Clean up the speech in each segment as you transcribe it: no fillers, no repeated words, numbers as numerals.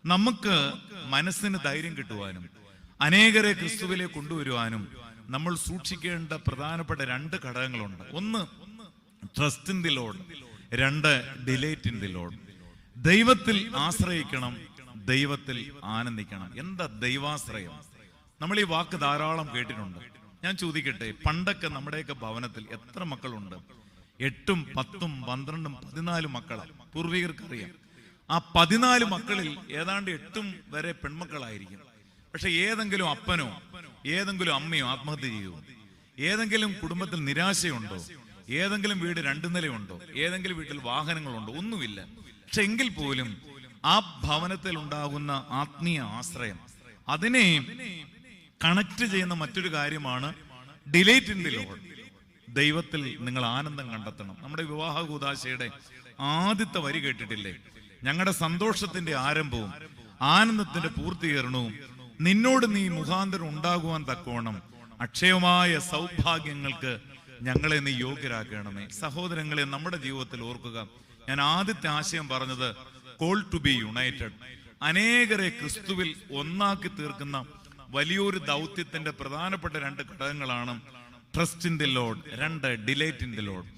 നമുക്ക് മനസ്സിന് ധൈര്യം കിട്ടുവാനും അനേകരെ ക്രിസ്തുവിലേക്ക് കൊണ്ടുവരുവാനും നമ്മൾ സൂക്ഷിക്കേണ്ട പ്രധാനപ്പെട്ട 2 ഘടകങ്ങളുണ്ട്. ഒന്ന്, trust in the Lord. 2, delight in the Lord. ദൈവത്തിൽ ആശ്രയിക്കണം, ദൈവത്തിൽ ആനന്ദിക്കണം. എന്താ ദൈവാശ്രയം? നമ്മൾ ഈ വാക്ക് ധാരാളം കേട്ടിട്ടുണ്ട്. ഞാൻ ചോദിക്കട്ടെ, പണ്ടൊക്കെ നമ്മുടെയൊക്കെ ഭവനത്തിൽ എത്ര മക്കളുണ്ട്? 8, 10, 12, 14 മക്കളാണ്. പൂർവികർക്കറിയാം. ആ 14 മക്കളിൽ ഏതാണ്ട് 8 വരെ പെൺമക്കളായിരിക്കും. പക്ഷെ ഏതെങ്കിലും അപ്പനോ ഏതെങ്കിലും അമ്മയോ ആത്മഹത്യ ചെയ്യുമോ? ഏതെങ്കിലും കുടുംബത്തിൽ നിരാശയുണ്ടോ? ഏതെങ്കിലും വീട് 2 നിലയുണ്ടോ? ഏതെങ്കിലും വീട്ടിൽ വാഹനങ്ങളുണ്ടോ? ഒന്നുമില്ല. പക്ഷെ എങ്കിൽ പോലും ആ ഭവനത്തിൽ ഉണ്ടാകുന്ന ആത്മീയ ആശ്രയം, അതിനെ കണക്ട് ചെയ്യുന്ന മറ്റൊരു കാര്യമാണ് ഡിലൈറ്റ് ഇൻ ദി ലോർഡ്. ദൈവത്തിൽ നിങ്ങൾ ആനന്ദം കണ്ടെത്തണം. നമ്മുടെ വിവാഹ കൂദാശയുടെ ആദ്യത്തെ വരി കേട്ടിട്ടില്ലേ? ഞങ്ങളുടെ സന്തോഷത്തിന്റെ ആരംഭവും ആനന്ദത്തിന്റെ പൂർത്തീകരണവും നിന്നോട് നീ മുഖാന്തരം ഉണ്ടാകുവാൻ തക്കോണം അക്ഷയമായ സൗഭാഗ്യങ്ങൾക്ക് ഞങ്ങളെ നീ യോഗ്യരാക്കണമേ. സഹോദരങ്ങളെ, നമ്മുടെ ജീവിതത്തിൽ ഓർക്കുക, ഞാൻ ആദ്യത്തെ ആശയം പറഞ്ഞത് കോൾ ടു ബി യുണൈറ്റഡ്. അനേകരെ ക്രിസ്തുവിൽ ഒന്നാക്കി തീർക്കുന്ന വലിയൊരു ദൗത്യത്തിന്റെ പ്രധാനപ്പെട്ട 2 ഘടകങ്ങളാണ് trust in the Lord, 2, delight in the Lord.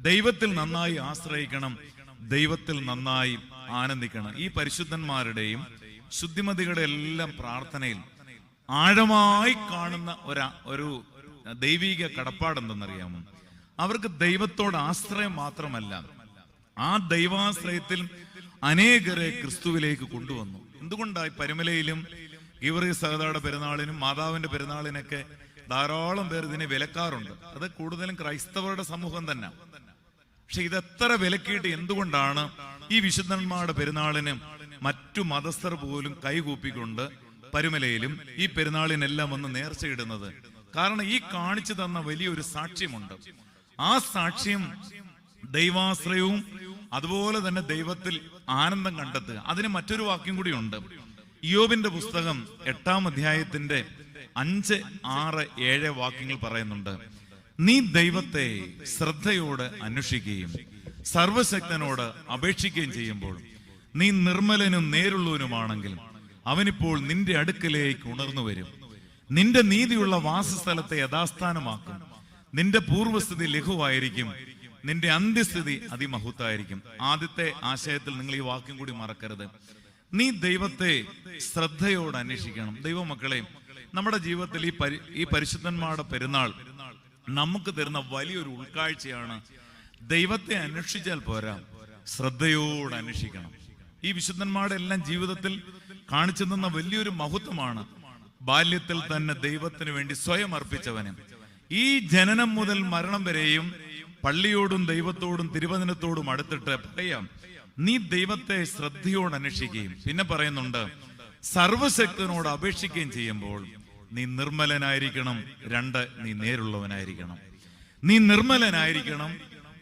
ദൈവത്തിൽ നന്നായി ആശ്രയിക്കണം, ദൈവത്തിൽ നന്നായി ആനന്ദിക്കണം. ഈ പരിശുദ്ധന്മാരുടെയും ശുദ്ധിമതികളുടെ എല്ലാം പ്രാർത്ഥനയിൽ ആഴമായി കാണുന്ന ഒരു ദൈവിക കടപ്പാടെന്തെന്നറിയാമോ? അവർക്ക് ദൈവത്തോട് ആശ്രയം മാത്രമല്ല, ആ ദൈവാശ്രയത്തിൽ അനേകരെ ക്രിസ്തുവിലേക്ക് കൊണ്ടുവന്നു. എന്തുകൊണ്ടായി പരുമലയിലും ഗീവർഗീസ് സഹോദരയുടെ പെരുന്നാളിനും മാതാവിന്റെ പെരുന്നാളിനൊക്കെ ധാരാളം പേർ ഇതിനെ വിലക്കാറുണ്ട്. അത് കൂടുതലും ക്രൈസ്തവരുടെ സമൂഹം തന്നെ. പക്ഷെ ഇതെത്ര വിലക്കിയിട്ട് എന്തുകൊണ്ടാണ് ഈ വിശുദ്ധന്മാരുടെ പെരുന്നാളിന് മറ്റു മതസ്ഥർ പോലും കൈകൂപ്പിക്കൊണ്ട് പരുമലയിലും ഈ പെരുന്നാളിനെല്ലാം വന്ന് നേർച്ചയിടുന്നത്? കാരണം ഈ കാണിച്ചു തന്ന വലിയൊരു സാക്ഷ്യമുണ്ട്. ആ സാക്ഷ്യം ദൈവാശ്രയവും അതുപോലെ തന്നെ ദൈവത്തിൽ ആനന്ദം കണ്ടെത്തുക. അതിന് മറ്റൊരു വാക്യം കൂടിയുണ്ട്. ഇയ്യോബിന്റെ പുസ്തകം 8-ാം അധ്യായത്തിന്റെ 5, 6, 7 വാക്യങ്ങൾ പറയുന്നുണ്ട്. നീ ദൈവത്തെ ശ്രദ്ധയോടെ അന്വേഷിക്കുകയും സർവശക്തനോട് അപേക്ഷിക്കുകയും ചെയ്യുമ്പോൾ നീ നിർമ്മലനും നേരുള്ളവനുമാണെങ്കിൽ അവനിപ്പോൾ നിന്റെ അടുക്കലേക്ക് ഉണർന്നു വരും. നിന്റെ നീതിയുള്ള വാസസ്ഥലത്തെ യഥാസ്ഥാനമാക്കും. നിന്റെ പൂർവസ്ഥിതി ലഘുവായിരിക്കും, നിന്റെ അന്ത്യസ്ഥിതി അതിമഹത്തായിരിക്കും. ആദ്യത്തെ ആശയത്തിൽ നിങ്ങൾ ഈ വാക്യം കൂടി മറക്കരുത്. നീ ദൈവത്തെ ശ്രദ്ധയോടെ അന്വേഷിക്കണം. ദൈവമക്കളെ, നമ്മുടെ ജീവിതത്തിൽ ഈ പരിശുദ്ധന്മാരുടെ പെരുന്നാൾ നമുക്ക് തരുന്ന വലിയൊരു ഉൾക്കാഴ്ചയാണ്. ദൈവത്തെ അന്വേഷിച്ചാൽ പോരാ, ശ്രദ്ധയോടെ അന്വേഷിക്കണം. ഈ വിശുദ്ധന്മാരുടെ എല്ലാം ജീവിതത്തിൽ കാണിച്ചു തന്ന വലിയൊരു മഹത്വമാണ്. ബാല്യത്തിൽ തന്നെ ദൈവത്തിന് വേണ്ടി സ്വയം അർപ്പിച്ചവന് ഈ ജനനം മുതൽ മരണം വരെയും പള്ളിയോടും ദൈവത്തോടും തിരുവചനത്തോടും അടുത്തിട്ട് പറയാം, നീ ദൈവത്തെ ശ്രദ്ധയോടെ അന്വേഷിക്കുകയും പിന്നെ പറയുന്നുണ്ട് സർവശക്തനോട് അപേക്ഷിക്കുകയും ചെയ്യുമ്പോൾ നീ നിർമ്മലനായിരിക്കണം. 2, നീ നേരുള്ളവനായിരിക്കണം. നീ നിർമ്മലനായിരിക്കണം,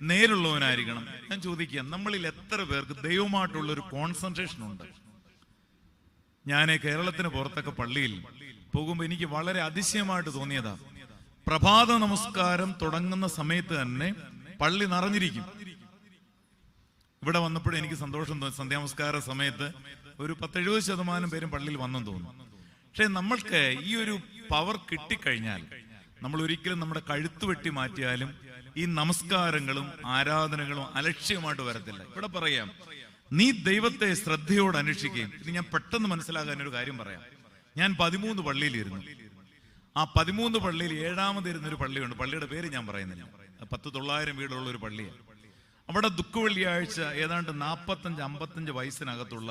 നേരുള്ളവനായിരിക്കണം. ഞാൻ ചോദിക്കാം, നമ്മളിൽ എത്ര പേർക്ക് ദൈവമായിട്ടുള്ള ഒരു കോൺസെൻട്രേഷൻ ഉണ്ട്? ഞാൻ കേരളത്തിന് പുറത്തൊക്കെ പള്ളിയിൽ പോകുമ്പോൾ എനിക്ക് വളരെ അതിശയമായിട്ട് തോന്നിയതാ, പ്രഭാത നമസ്കാരം തുടങ്ങുന്ന സമയത്ത് തന്നെ പള്ളി നിറഞ്ഞിരിക്കും. ഇവിടെ വന്നപ്പോഴും എനിക്ക് സന്തോഷം തോന്നി. സന്ധ്യാനമസ്കാര സമയത്ത് ഒരു 70% പേരും പള്ളിയിൽ വന്നെന്ന് തോന്നുന്നു. പക്ഷെ നമ്മൾക്ക് ഈ ഒരു പവർ കിട്ടിക്കഴിഞ്ഞാൽ നമ്മൾ ഒരിക്കലും നമ്മുടെ കഴുത്ത് വെട്ടി മാറ്റിയാലും ഈ നമസ്കാരങ്ങളും ആരാധനകളും അലക്ഷ്യമായിട്ട് വരത്തില്ല. ഇവിടെ പറയാം, നീ ദൈവത്തെ ശ്രദ്ധയോടെ അന്വേഷിക്കുകയും. ഇത് ഞാൻ പെട്ടെന്ന് മനസ്സിലാക്കാൻ ഒരു കാര്യം പറയാം. ഞാൻ 13 പള്ളിയിലിരുന്നു. ആ 13 പള്ളിയിൽ 7ാമതിരുന്നൊരു പള്ളിയുണ്ട്. പള്ളിയുടെ പേര് ഞാൻ പറയുന്നില്ല. 10,900 വീടുള്ള ഒരു പള്ളിയാണ്. അവിടെ ദുഃഖവെള്ളിയാഴ്ച ഏതാണ്ട് 45-55 വയസ്സിനകത്തുള്ള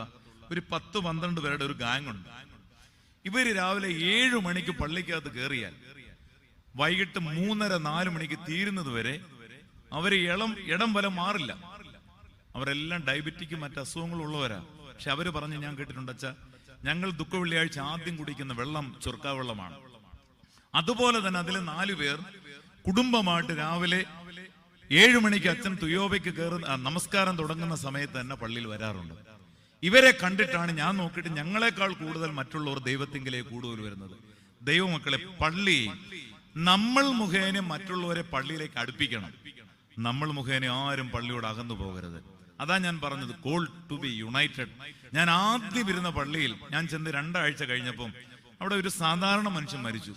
ഒരു 10-12 പേരുടെ ഒരു ഗാങ് ഉണ്ട്. ഇവര് രാവിലെ 7 മണിക്ക് പള്ളിക്കകത്ത് കയറിയാൽ വൈകിട്ട് 3:30-4 മണിക്ക് തീരുന്നത് വരെ അവര് ഇടം വലം മാറില്ല. അവരെല്ലാം ഡയബറ്റിക്കും മറ്റ് അസുഖങ്ങളും ഉള്ളവരാ. പക്ഷെ അവര് പറഞ്ഞ് ഞാൻ കേട്ടിട്ടുണ്ട്, അച്ഛാ, ഞങ്ങൾ ദുഃഖവെള്ളിയാഴ്ച ആദ്യം കുടിക്കുന്ന വെള്ളം ചുർക്കാവെള്ളമാണ്. അതുപോലെ തന്നെ അതിൽ 4 പേർ കുടുംബമായിട്ട് രാവിലെ 7 മണിക്ക് അച്ഛൻ തുയോബയ്ക്ക് കയറുന്ന നമസ്കാരം തുടങ്ങുന്ന സമയത്ത് തന്നെ പള്ളിയിൽ വരാറുണ്ട്. ഇവരെ കണ്ടിട്ടാണ് ഞാൻ നോക്കിയിട്ട് ഞങ്ങളെക്കാൾ കൂടുതൽ മറ്റുള്ളവർ ദൈവത്തിങ്കിലേക്ക് കൂടുതൽ വരുന്നത്. ദൈവമക്കളെ, പള്ളി നമ്മൾ മുഖേന മറ്റുള്ളവരെ പള്ളിയിലേക്ക് അടുപ്പിക്കണം. നമ്മൾ മുഖേന ആരും പള്ളിയോട് അകന്നു പോകരുത്. അതാ ഞാൻ പറഞ്ഞത്, കോൾ ടു ബി യുണൈറ്റഡ്. ഞാൻ ആദ്യം ഇരുന്ന പള്ളിയിൽ ഞാൻ ചെന്ന് 2 ആഴ്ച കഴിഞ്ഞപ്പം അവിടെ ഒരു സാധാരണ മനുഷ്യൻ മരിച്ചു.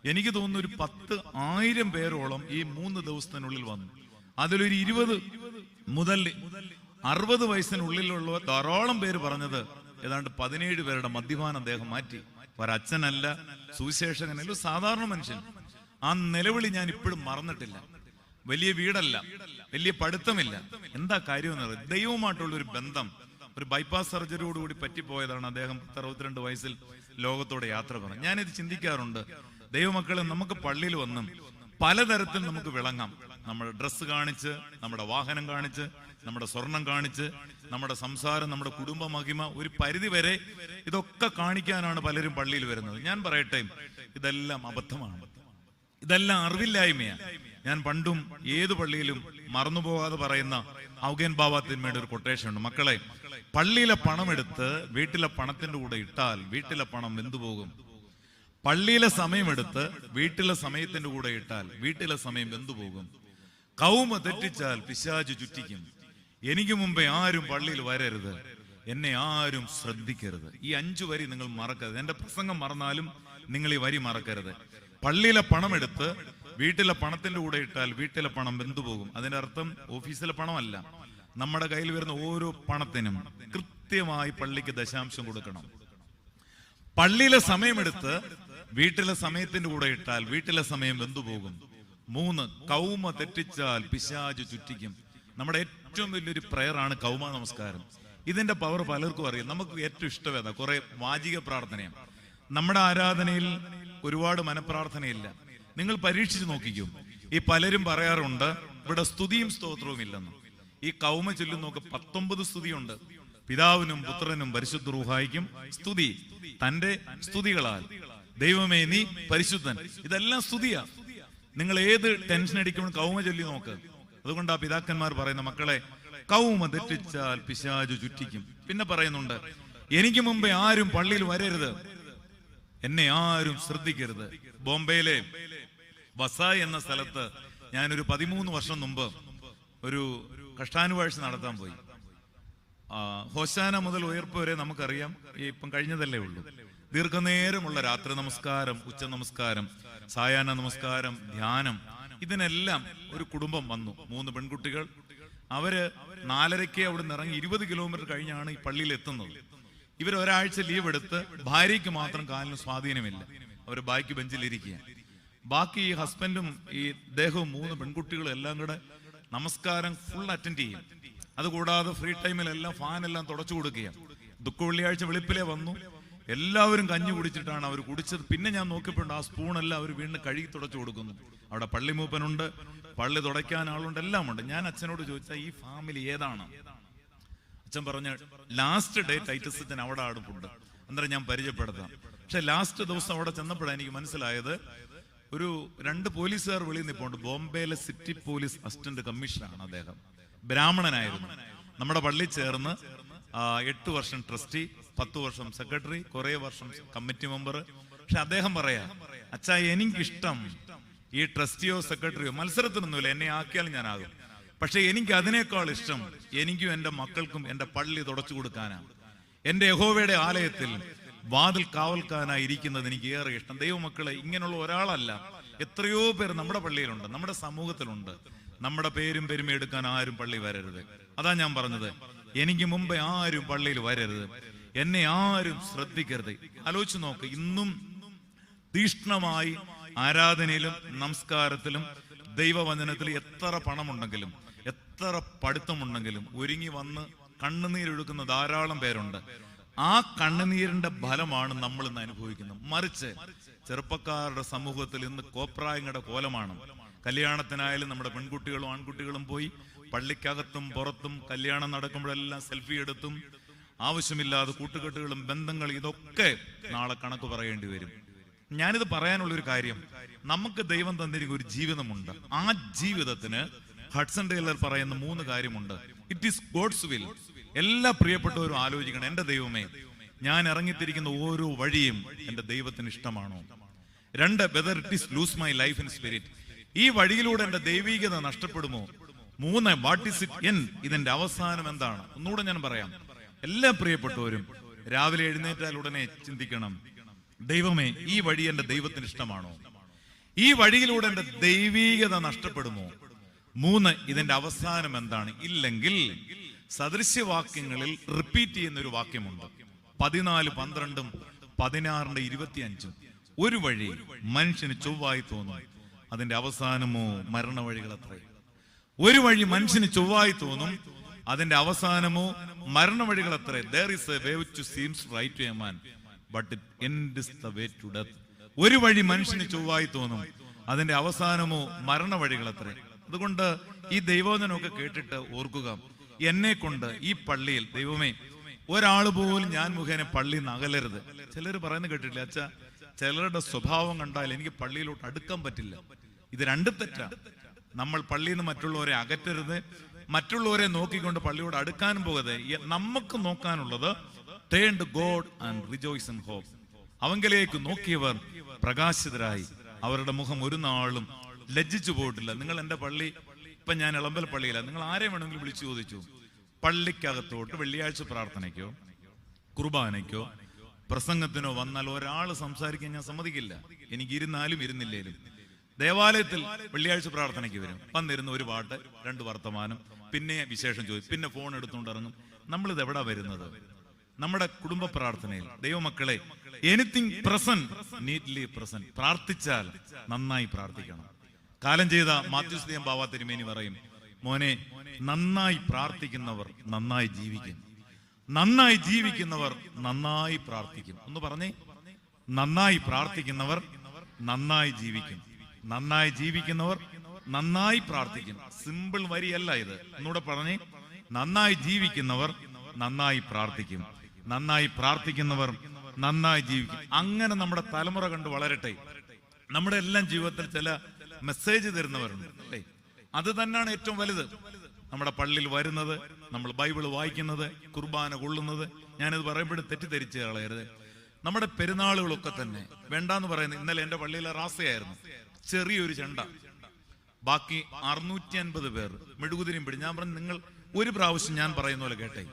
എനിക്ക് തോന്നുന്നു ഒരു 10,000 പേരോളം ഈ 3 ദിവസത്തിനുള്ളിൽ വന്നു. അതിലൊരു 20 മുതൽ 60 വയസ്സിനുള്ളിലുള്ള ധാരാളം പേര് പറഞ്ഞത് ഏതാണ്ട് 17 പേരുടെ മദ്യപാനം അദ്ദേഹം മാറ്റി. ഒരച്ഛനല്ല, സുവിശേഷകനല്ല, സാധാരണ മനുഷ്യൻ. ആ നിലവിളി ഞാൻ ഇപ്പോഴും മറന്നിട്ടില്ല. വലിയ വീടല്ല, വലിയ പഠിത്തമില്ല. എന്താ കാര്യം എന്ന് പറയുന്നത്? ദൈവവുമായിട്ടുള്ള ഒരു ബന്ധം. ഒരു ബൈപ്പാസ് സർജറിയോടുകൂടി പറ്റിപ്പോയതാണ് അദ്ദേഹം 62 വയസ്സിൽ ലോകത്തോടെ യാത്ര പറഞ്ഞു. ഞാനിത് ചിന്തിക്കാറുണ്ട്. ദൈവമക്കളെ, നമുക്ക് പള്ളിയിൽ വന്നും പലതരത്തിൽ നമുക്ക് വിളങ്ങാം. നമ്മുടെ ഡ്രസ്സ് കാണിച്ച്, നമ്മുടെ വാഹനം കാണിച്ച്, നമ്മുടെ സ്വർണം കാണിച്ച്, നമ്മുടെ സംസാരം, നമ്മുടെ കുടുംബ മഹിമ, ഒരു പരിധി വരെ ഇതൊക്കെ കാണിക്കാനാണ് പലരും പള്ളിയിൽ വരുന്നത്. ഞാൻ പറയട്ടെ, ഇതെല്ലാം അബദ്ധമാണ്, ഇതെല്ലാം അറിവില്ലായ്മയാണ്. ഞാൻ പണ്ടും ഏത് പള്ളിയിലും മറന്നുപോകാതെ പറയുന്ന ഔഗേൻ ബാബ തിന്മയുടെ ഒരു കൊട്ടേഷൻ ഉണ്ട്. മക്കളെ, പള്ളിയിലെ പണം എടുത്ത് വീട്ടിലെ പണത്തിന്റെ കൂടെ ഇട്ടാൽ വീട്ടിലെ പണം വെന്തുപോകും. പള്ളിയിലെ സമയമെടുത്ത് വീട്ടിലെ സമയത്തിന്റെ കൂടെ ഇട്ടാൽ വീട്ടിലെ സമയം വെന്തുപോകും. കൗമ തെറ്റിച്ചാൽ പിശാച് ചുറ്റിക്കും. എനിക്ക് മുമ്പേ ആരും പള്ളിയിൽ വരരുത്, എന്നെ ആരും ശ്രദ്ധിക്കരുത്. ഈ 5 വരി നിങ്ങൾ മറക്കരുത്. എന്റെ പ്രസംഗം മറന്നാലും നിങ്ങൾ ഈ വരി മറക്കരുത്. പള്ളിയിലെ പണം എടുത്ത് വീട്ടിലെ പണത്തിന്റെ കൂടെ ഇട്ടാൽ വീട്ടിലെ പണം വെന്തുപോകും. അതിന്റെ അർത്ഥം ഓഫീസിലെ പണമല്ല, നമ്മുടെ കയ്യിൽ വരുന്ന ഓരോ പണത്തിനും കൃത്യമായി പള്ളിക്ക് ദശാംശം കൊടുക്കണം. പള്ളിയിലെ സമയമെടുത്ത് വീട്ടിലെ സമയത്തിന്റെ കൂടെ ഇട്ടാൽ വീട്ടിലെ സമയം വെന്തുപോകും. 3, കൗമ തെറ്റിച്ചാൽ പിശാച് ചുറ്റിക്കും. നമ്മുടെ ഏറ്റവും വലിയൊരു പ്രയറാണ് കൗമ നമസ്കാരം. ഇതിന്റെ പവർ പലർക്കും അറിയാം. നമുക്ക് ഏറ്റവും ഇഷ്ടവേദ കുറെ വാചിക പ്രാർത്ഥനയാണ്. നമ്മുടെ ആരാധനയിൽ ഒരുപാട് മനപ്രാർത്ഥനയില്ല. നിങ്ങൾ പരീക്ഷിച്ച് നോക്കിക്കും. ഈ പലരും പറയാറുണ്ട് ഇവിടെ സ്തുതിയും സ്തോത്രവും ഇല്ലെന്ന്. ഈ കൗമ ചൊല്ലും നോക്ക്, 19 സ്തുതിയുണ്ട്. പിതാവിനും പുത്രനും പരിശുദ്ധ റൂഹായിക്കും സ്തുതി തന്റെ സ്തുതികളാൽ. ദൈവമേ നീ പരിശുദ്ധൻ. ഇതെല്ലാം സ്തുതിയാ. നിങ്ങൾ ഏത് ടെൻഷൻ അടിക്കുമ്പോൾ കൗമ ചൊല്ലി നോക്ക്. അതുകൊണ്ട് ആ പിതാക്കന്മാർ പറയുന്ന, മക്കളെ, കൗമ തെറ്റിച്ചാൽ പിശാചു ചുറ്റിക്കും. പിന്നെ പറയുന്നുണ്ട്, എനിക്ക് മുമ്പേ ആരും പള്ളിയിൽ വരരുത്, എന്നെ ആരും ശ്രദ്ധിക്കരുത്. ബോംബെയിലെ വസായ് എന്ന സ്ഥലത്ത് ഞാനൊരു 13 വർഷം മുമ്പ് ഒരു കഷ്ടാനുവാഴ്ച നടത്താൻ പോയി. ഹോശാന മുതൽ ഉയർപ്പ് വരെ നമുക്കറിയാം, ഇപ്പം കഴിഞ്ഞതല്ലേ ഉള്ളൂ. ദീർഘനേരമുള്ള രാത്രി നമസ്കാരം, ഉച്ച നമസ്കാരം, സായാഹ്ന നമസ്കാരം, ധ്യാനം, ഇതിനെല്ലാം ഒരു കുടുംബം വന്നു. 3 പെൺകുട്ടികൾ. അവര് 4:30 അവിടെ നിന്ന് ഇറങ്ങി 20 കിലോമീറ്റർ കഴിഞ്ഞാണ് ഈ പള്ളിയിൽ എത്തുന്നത്. ഇവർ ഒരാഴ്ച ലീവ് എടുത്ത്, ഭാര്യയ്ക്ക് മാത്രം കാലിന് സ്വാധീനമില്ല, അവർ ബാക്കി ബെഞ്ചിലിരിക്കുക. ബാക്കി ഈ ഹസ്ബൻഡും ഈ ദേഹവും 3 പെൺകുട്ടികളും എല്ലാം കൂടെ നമസ്കാരം ഫുൾ അറ്റൻഡ് ചെയ്യും. അതുകൂടാതെ ഫ്രീ ടൈമിലെല്ലാം ഫാനെല്ലാം തുടച്ചു കൊടുക്കുക. ദുഃഖ വെള്ളിയാഴ്ച വെളുപ്പിലെ വന്നു. എല്ലാവരും കഞ്ഞി കുടിച്ചിട്ടാണ് അവർ കുടിച്ചത്. പിന്നെ ഞാൻ നോക്കിയപ്പോൾ ആ സ്പൂണെല്ലാം അവർ വീണ്ടും കഴുകി തുടച്ചു കൊടുക്കുന്നു. അവിടെ പള്ളിമൂപ്പനുണ്ട്, പള്ളി തുടയ്ക്കാൻ ആളുണ്ട്, എല്ലാം ഉണ്ട്. ഞാൻ അച്ഛനോട് ചോദിച്ചാൽ ഈ ഫാമിലി ഏതാണ്? അച്ഛൻ പറഞ്ഞ ലാസ്റ്റ് ഡേ ടൈറ്റസ് അച്ഛൻ അവിടെ ആണ് ഫുഡ്. അന്നേരം ഞാൻ പരിചയപ്പെടുത്താം. പക്ഷെ ലാസ്റ്റ് ദിവസം അവിടെ ചെന്നപ്പോഴാണ് എനിക്ക് മനസ്സിലായത്, ഒരു 2 പോലീസുകാർ വെളിയിൽ നിൽപ്പുണ്ട്. ബോംബെയിലെ സിറ്റി പോലീസ് അസിസ്റ്റന്റ് കമ്മീഷണറാണ് അദ്ദേഹം. ബ്രാഹ്മണനായിരുന്നു. നമ്മുടെ പള്ളിയിൽ ചേർന്ന് 8 വർഷം ട്രസ്റ്റി, 10 വർഷം സെക്രട്ടറി, കുറെ വർഷം കമ്മിറ്റി മെമ്പർ. പക്ഷെ അദ്ദേഹം പറയാ, അച്ഛാ എനിക്കിഷ്ടം ഈ ട്രസ്റ്റിയോ സെക്രട്ടറിയോ മത്സരത്തിനൊന്നുമില്ല, എന്നെ ആക്കിയാൽ ഞാനാകും. പക്ഷെ എനിക്ക് അതിനേക്കാൾ ഇഷ്ടം എനിക്കും എൻ്റെ മക്കൾക്കും എൻ്റെ പള്ളി തുടച്ചു കൊടുക്കാനാണ്. എൻ്റെ യഹോവയുടെ ആലയത്തിൽ വാതിൽ കാവൽക്കാനായി ഇരിക്കുന്നത് എനിക്ക് ഏറെ ഇഷ്ടം. ദൈവമക്കളെ, ഇങ്ങനെയുള്ള ഒരാളല്ല, എത്രയോ പേർ നമ്മുടെ പള്ളിയിലുണ്ട്, നമ്മുടെ സമൂഹത്തിലുണ്ട്. നമ്മുടെ പേരും പെരുമ എടുക്കാൻ ആരും പള്ളി വരരുത്. അതാ ഞാൻ പറഞ്ഞത്, എനിക്ക് മുമ്പേ ആരും പള്ളിയിൽ വരരുത്, എന്നെ ആരും ശ്രദ്ധിക്കരുത്. ആലോചിച്ച് നോക്ക്, ഇന്നും തീഷ്ണമായി ആരാധനയിലും നമസ്കാരത്തിലും ദൈവവചനത്തിലും എത്ര പണമുണ്ടെങ്കിലും എത്ര പഠിത്തമുണ്ടെങ്കിലും ഒരുങ്ങി വന്ന് കണ്ണുനീരൊഴുക്കുന്ന ധാരാളം പേരുണ്ട്. ആ കണ്ണുനീരിന്റെ ഫലമാണ് നമ്മൾ ഇന്ന് അനുഭവിക്കുന്നത്. മറിച്ച് ചെറുപ്പക്കാരുടെ സമൂഹത്തിൽ ഇന്ന് കോപ്രായങ്ങളുടെ കോലമാണ്. കല്യാണത്തിനായാലും നമ്മുടെ പെൺകുട്ടികളും ആൺകുട്ടികളും പോയി പള്ളിക്കകത്തും പുറത്തും കല്യാണം നടക്കുമ്പോഴെല്ലാം സെൽഫി എടുത്തും ആവശ്യമില്ലാതെ കൂട്ടുകെട്ടുകളും ബന്ധങ്ങൾ, ഇതൊക്കെ നാളെ കണക്ക് പറയേണ്ടി വരും. ഞാനിത് പറയാനുള്ളൊരു കാര്യം, നമുക്ക് ദൈവം തന്നിരിക്കുന്ന ഒരു ജീവിതമുണ്ട്. ആ ജീവിതത്തിന് ഹഡ്സൺ ടൈലർ പറയുന്ന 3 കാര്യമുണ്ട്. It is God's will. എല്ലാ പ്രിയപ്പെട്ടവരും ആലോചിക്കണം, എൻ്റെ ദൈവമേ, ഞാൻ ഇറങ്ങിത്തിരിക്കുന്ന ഓരോ വഴിയും എൻ്റെ ദൈവത്തിന് ഇഷ്ടമാണോ? 2, whether it is loose my life in spirit. ഈ വഴിയിലൂടെ എൻ്റെ ദൈവീകത നഷ്ടപ്പെടുമോ? 3, വാട്ട് ഈസ് ഇറ്റ് എൻഡ്? ഇതിന്റെ അവസാനം എന്താണ്? ഒന്നുകൂടെ ഞാൻ പറയാം. എല്ലാ പ്രിയപ്പെട്ടവരും രാവിലെ എഴുന്നേറ്റാൽ ഉടനെ ചിന്തിക്കണം, ദൈവമേ, ഈ വഴി എന്റെ ദൈവത്തിന് ഇഷ്ടമാണോ? ഈ വഴിയിലൂടെ എന്റെ ദൈവീകത നഷ്ടപ്പെടുമോ? 3, ഇതിന്റെ അവസാനം എന്താണ്? ഇല്ലെങ്കിൽ സദൃശ്യവാക്യങ്ങളിൽ റിപ്പീറ്റ് ചെയ്യുന്ന ഒരു വാക്യമുണ്ട്. 14, 12, 16, 25. ഒരു വഴി മനുഷ്യന് ചൊവ്വായി തോന്നും, അതിന്റെ അവസാനമോ മരണ വഴികളത്രേ. ഒരു വഴി മനുഷ്യന് ചൊവ്വായി തോന്നും, അതിന്റെ അവസാനമോ മരണ വഴികളത്രേ. There is a way which seems right to a man, but it ends the way to death. ഒരു വഴി മനുഷ്യന് ചൊവ്വായി തോന്നും, അതിന്റെ അവസാനമോ മരണ വഴികളത്രേ. അതുകൊണ്ട് ഈ ദൈവവചനമൊക്കെ കേട്ടിട്ട് ഓർക്കുക, എന്നെ കൊണ്ട് ഈ പള്ളിയിൽ, ദൈവമേ, ഒരാൾ പോലും ഞാൻ മുഖേന പള്ളിയിൽ നിന്ന് അകലരുത്. ചിലർ പറയുന്നത് കേട്ടിട്ടില്ല, അച്ഛാ, ചിലരുടെ സ്വഭാവം കണ്ടാൽ എനിക്ക് പള്ളിയിലോട്ട് അടുക്കാൻ പറ്റില്ല. ഇത് രണ്ട് തെറ്റാ. നമ്മൾ പള്ളിയിൽ നിന്ന് മറ്റുള്ളവരെ അകറ്റരുത്, മറ്റുള്ളവരെ നോക്കിക്കൊണ്ട് പള്ളിയോട് അടുക്കാനും പോകരുത്. നമുക്ക് നോക്കാനുള്ളത് turn to God and rejoice in hope. അവങ്കലേക്ക് നോക്കിയവർ പ്രകാശിതരായി, അവരുടെ മുഖം ഒരു നാളും ലജ്ജിച്ചു പോയിട്ടില്ല. നിങ്ങൾ എൻ്റെ പള്ളി, ഇപ്പൊ ഞാൻ ഇളമ്പൽ പള്ളിയില്ല, നിങ്ങൾ ആരെ വേണമെങ്കിലും വിളിച്ചു ചോദിച്ചു, പള്ളിക്കകത്തോട്ട് വെള്ളിയാഴ്ച പ്രാർത്ഥനയ്ക്കോ കുർബാനയ്ക്കോ പ്രസംഗത്തിനോ വന്നാൽ ഒരാൾ സംസാരിക്കാൻ ഞാൻ സമ്മതിക്കില്ല. എനിക്ക് ഇരുന്നാലും ഇരുന്നില്ലേലും. ദേവാലയത്തിൽ വെള്ളിയാഴ്ച പ്രാർത്ഥനയ്ക്ക് വരും, വന്നിരുന്ന ഒരു പാട്ട്, 2 വർത്തമാനം, പിന്നെ വിശേഷം ചോദിക്കും, പിന്നെ ഫോൺ എടുത്തുകൊണ്ട് ഇറങ്ങും. നമ്മളിത് എവിടാ വരുന്നത്? നമ്മുടെ കുടുംബ പ്രാർത്ഥനയിൽ ദൈവമക്കളെ, എനിത്തിങ് പ്രസന്റ്, നീറ്റ്ലി പ്രസന്റ്. പ്രാർത്ഥിച്ചാൽ നന്നായി പ്രാർത്ഥിക്കണം. കാലം ചെയ്ത മാത്യുസ് ബാവ തിരുമേനി പറയും, മോനെ, നന്നായി പ്രാർത്ഥിക്കുന്നവർ നന്നായി ജീവിക്കും, നന്നായി ജീവിക്കുന്നവർ നന്നായി പ്രാർത്ഥിക്കും. ഒന്ന് പറഞ്ഞേ, നന്നായി പ്രാർത്ഥിക്കുന്നവർ നന്നായി ജീവിക്കും, നന്നായി ജീവിക്കുന്നവർ നന്നായി പ്രാർത്ഥിക്കും. സിമ്പിൾ വരിയല്ല ഇത്. ഒന്നുകൂടെ പറഞ്ഞേ, നന്നായി ജീവിക്കുന്നവർ നന്നായി പ്രാർത്ഥിക്കും, നന്നായി പ്രാർത്ഥിക്കുന്നവർ നന്നായി ജീവിക്കും. അങ്ങനെ നമ്മുടെ തലമുറ കണ്ട് വളരട്ടെ. നമ്മുടെ എല്ലാം ജീവിതത്തിൽ ചില മെസ്സേജ് തരുന്നവരുണ്ട്, അല്ലേ? അത് തന്നെയാണ് ഏറ്റവും വലുത്. നമ്മുടെ പള്ളിയിൽ വരുന്നത്, നമ്മൾ ബൈബിൾ വായിക്കുന്നത്, കുർബാന കൊള്ളുന്നത്. ഞാനിത് പറയുമ്പോഴും തെറ്റിദ്ധരിച്ച് കളയരുത്. നമ്മുടെ പെരുന്നാളുകളൊക്കെ തന്നെ വേണ്ടാന്ന് പറയുന്നത്. ഇന്നലെ എന്റെ പള്ളിയിലെ റാസയായിരുന്നു, ചെറിയൊരു ചെണ്ട, ബാക്കി 650 പേർ മെഴുകുതിരിയും പിടി. ഞാൻ പറഞ്ഞു, നിങ്ങൾ ഒരു പ്രാവശ്യം ഞാൻ പറയുന്ന പോലെ കേട്ടെ.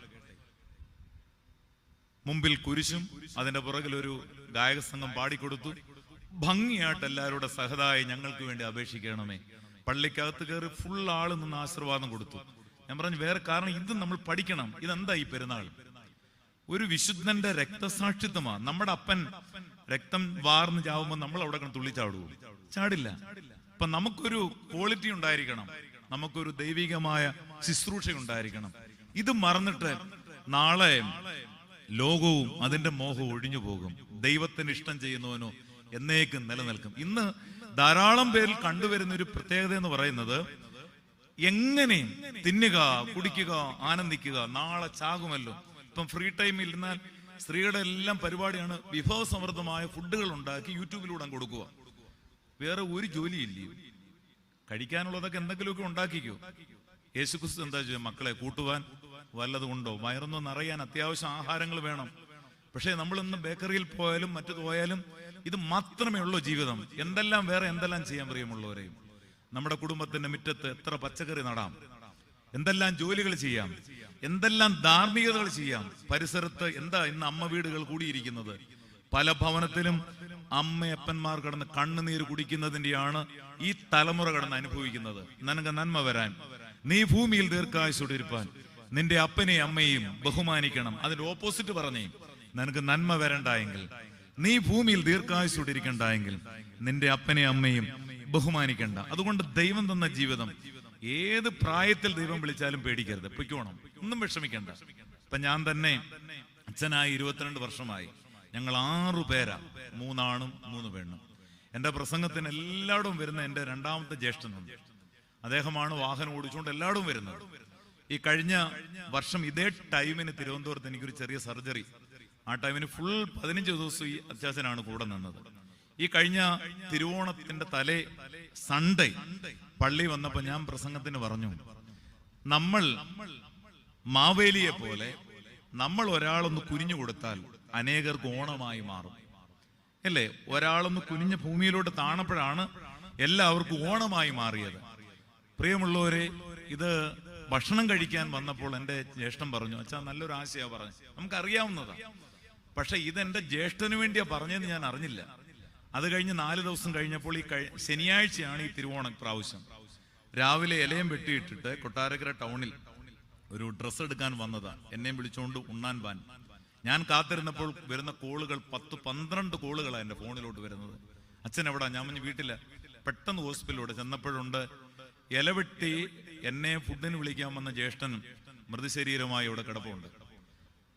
മുമ്പിൽ കുരിശും അതിന്റെ പുറകിൽ ഒരു ഗായക സംഘം പാടിക്കൊടുത്തു. ഭംഗിയായിട്ട് എല്ലാവരുടെ സഹതായി ഞങ്ങൾക്ക് വേണ്ടി അപേക്ഷിക്കണമേ. പള്ളിക്കകത്ത് കയറി ഫുൾ ആള് നിന്ന് ആശീർവാദം കൊടുത്തു. ഞാൻ പറഞ്ഞു, വേറെ കാരണം ഇത് നമ്മൾ പഠിക്കണം. ഇതെന്താ ഈ പെരുന്നാൾ? ഒരു വിശുദ്ധന്റെ രക്തസാക്ഷിത്വമാ. നമ്മുടെ അപ്പൻ രക്തം വാർന്ന് ചാവുമ്പോൾ നമ്മൾ അവിടെ തുള്ളിച്ചാടുവോ? ചാടില്ല. അപ്പൊ നമുക്കൊരു ക്വാളിറ്റി ഉണ്ടായിരിക്കണം, നമുക്കൊരു ദൈവികമായ ശുശ്രൂഷ ഉണ്ടായിരിക്കണം. ഇത് മറന്നിട്ട് നാളെ ലോകവും അതിന്റെ മോഹവും ഒഴിഞ്ഞു പോകും. ദൈവത്തിന് ഇഷ്ടം ചെയ്യുന്നവനോ എന്നേക്കും നിലനിൽക്കും. ഇന്ന് ധാരാളം പേരിൽ കണ്ടുവരുന്ന ഒരു പ്രത്യേകത എന്ന് പറയുന്നത്, എങ്ങനെ തിന്നുക, കുടിക്കുക, ആനന്ദിക്കുക, നാളെ ചാകുമല്ലോ. ഇപ്പം ഫ്രീ ടൈമിൽ ഇരുന്നാൽ സ്ത്രീകളുടെ എല്ലാം പരിപാടിയാണ് വിഭവസമൃദ്ധമായ ഫുഡുകൾ ഉണ്ടാക്കി യൂട്യൂബിലൂടെ കൊടുക്കുക. വേറെ ഒരു ജോലിയില്ലയോ? കഴിക്കാനുള്ളതൊക്കെ എന്തെങ്കിലുമൊക്കെ ഉണ്ടാക്കിക്കോ. യേശുക്രിസ്തു എന്താ ചെയ്യുക? മക്കളെ, കൂട്ടുവാൻ വല്ലതുകൊണ്ടോ? വയറൊന്നും നിറയാൻ അത്യാവശ്യം ആഹാരങ്ങൾ വേണം. പക്ഷേ നമ്മളിന്ന് ബേക്കറിയിൽ പോയാലും മറ്റു പോയാലും ഇത് മാത്രമേ ഉള്ളൂ ജീവിതം. വേറെ എന്തെല്ലാം ചെയ്യാൻ പ്രിയമുള്ളവരെയും? നമ്മുടെ കുടുംബത്തിന്റെ മുറ്റത്ത് എത്ര പച്ചക്കറി നടാം, എന്തെല്ലാം ജോലികൾ ചെയ്യാം, എന്തെല്ലാം ധാർമ്മികതകൾ ചെയ്യാം. പരിസരത്ത് എന്താ ഇന്ന് അമ്മ വീടുകൾ കൂടിയിരിക്കുന്നത്? പല ഭവനത്തിലും അമ്മയപ്പന്മാർ കടന്ന് കണ്ണുനീര് കുടിക്കുന്നതിന്റെയാണ് ഈ തലമുറ കടന്ന് അനുഭവിക്കുന്നത്. നിനക്ക് നന്മ വരാൻ, നീ ഭൂമിയിൽ ദീർഘായുസ്സോടിരിപ്പാൻ നിന്റെ അപ്പനെയും അമ്മയും ബഹുമാനിക്കണം. അതിന്റെ ഓപ്പോസിറ്റ് പറഞ്ഞേ, നിനക്ക് നന്മ വരണ്ടായെങ്കിൽ, നീ ഭൂമിയിൽ ദീർഘായുസ്സോടിരിക്കണ്ടായെങ്കിൽ നിന്റെ അപ്പനെയും അമ്മയും ബഹുമാനിക്കണ്ട. അതുകൊണ്ട് ദൈവം തന്ന ജീവിതം ഏത് പ്രായത്തിൽ ദൈവം വിളിച്ചാലും പേടിക്കരുത്, പൊയ്ക്കോണം, ഒന്നും വിഷമിക്കണ്ട. ഇപ്പൊ ഞാൻ തന്നെ അച്ഛനായി 22 വർഷമായി. ഞങ്ങൾ 6 പേരാ, 3 ആണും 3 പെണ്ണും. എന്റെ പ്രസംഗത്തിന് എല്ലായിടവും വരുന്ന എന്റെ 2ാമത്തെ ജ്യേഷ്ഠനുണ്ട്. അദ്ദേഹമാണ് വാഹനം ഓടിച്ചുകൊണ്ട് എല്ലായിടവും വരുന്നത്. ഈ കഴിഞ്ഞ വർഷം ഇതേ ടൈമിന് തിരുവനന്തപുരത്ത് എനിക്കൊരു ചെറിയ സർജറി. ആ ടൈമിന് ഫുൾ 15 ദിവസം ഈ അച്ചാച്ചനാണ് കൂടെ നിന്നത്. ഈ കഴിഞ്ഞ തിരുവോണത്തിന്റെ തലേ സൺഡേ പള്ളി വന്നപ്പോ ഞാൻ പ്രസംഗത്തിന് പറഞ്ഞു, നമ്മൾ മാവേലിയെ പോലെ നമ്മൾ ഒരാളൊന്ന് കുനിഞ്ഞു കൊടുത്താൽ അനേകർക്ക് ഓണമായി മാറും, അല്ലേ? ഒരാളൊന്ന് കുനിഞ്ഞ ഭൂമിയിലോട്ട് താണപ്പോഴാണ് എല്ലാവർക്കും ഓണമായി മാറിയത്. പ്രിയമുള്ളവരെ, ഇത് ഭക്ഷണം കഴിക്കാൻ വന്നപ്പോൾ എൻ്റെ ജ്യേഷ്ഠൻ പറഞ്ഞു, അച്ഛാ നല്ലൊരു ആശയാ പറഞ്ഞു, നമുക്കറിയാവുന്നതാ, പക്ഷെ ഇതെന്റെ ജ്യേഷ്ഠന് വേണ്ടിയാ പറഞ്ഞതെന്ന് ഞാൻ അറിഞ്ഞില്ല. അത് കഴിഞ്ഞ് 4 ദിവസം കഴിഞ്ഞപ്പോൾ ശനിയാഴ്ചയാണ് ഈ തിരുവോണ പ്രാവശ്യം. രാവിലെ ഇലയം വെട്ടിയിട്ടിട്ട് കൊട്ടാരക്കര ടൗണിൽ ഒരു ഡ്രസ്സ് എടുക്കാൻ വന്നതാ. എന്നെയും വിളിച്ചുകൊണ്ട് ഉണ്ണാൻ പാൻ. ഞാൻ കാത്തിരുന്നപ്പോൾ വരുന്ന കോളുകൾ 10-12 കോളുകളാണ് എൻ്റെ ഫോണിലോട്ട് വരുന്നത്. അച്ഛൻ എവിടാ? ഞാൻ പറഞ്ഞു വീട്ടില. പെട്ടെന്ന് ഹോസ്പിറ്റലിലൂടെ ചെന്നപ്പോഴുണ്ട് ഇലവെട്ടി എന്നെ ഫുഡിന് വിളിക്കാൻ വന്ന ജ്യേഷ്ഠനും മൃതശരീരമായി ഇവിടെ കിടപ്പുണ്ട്.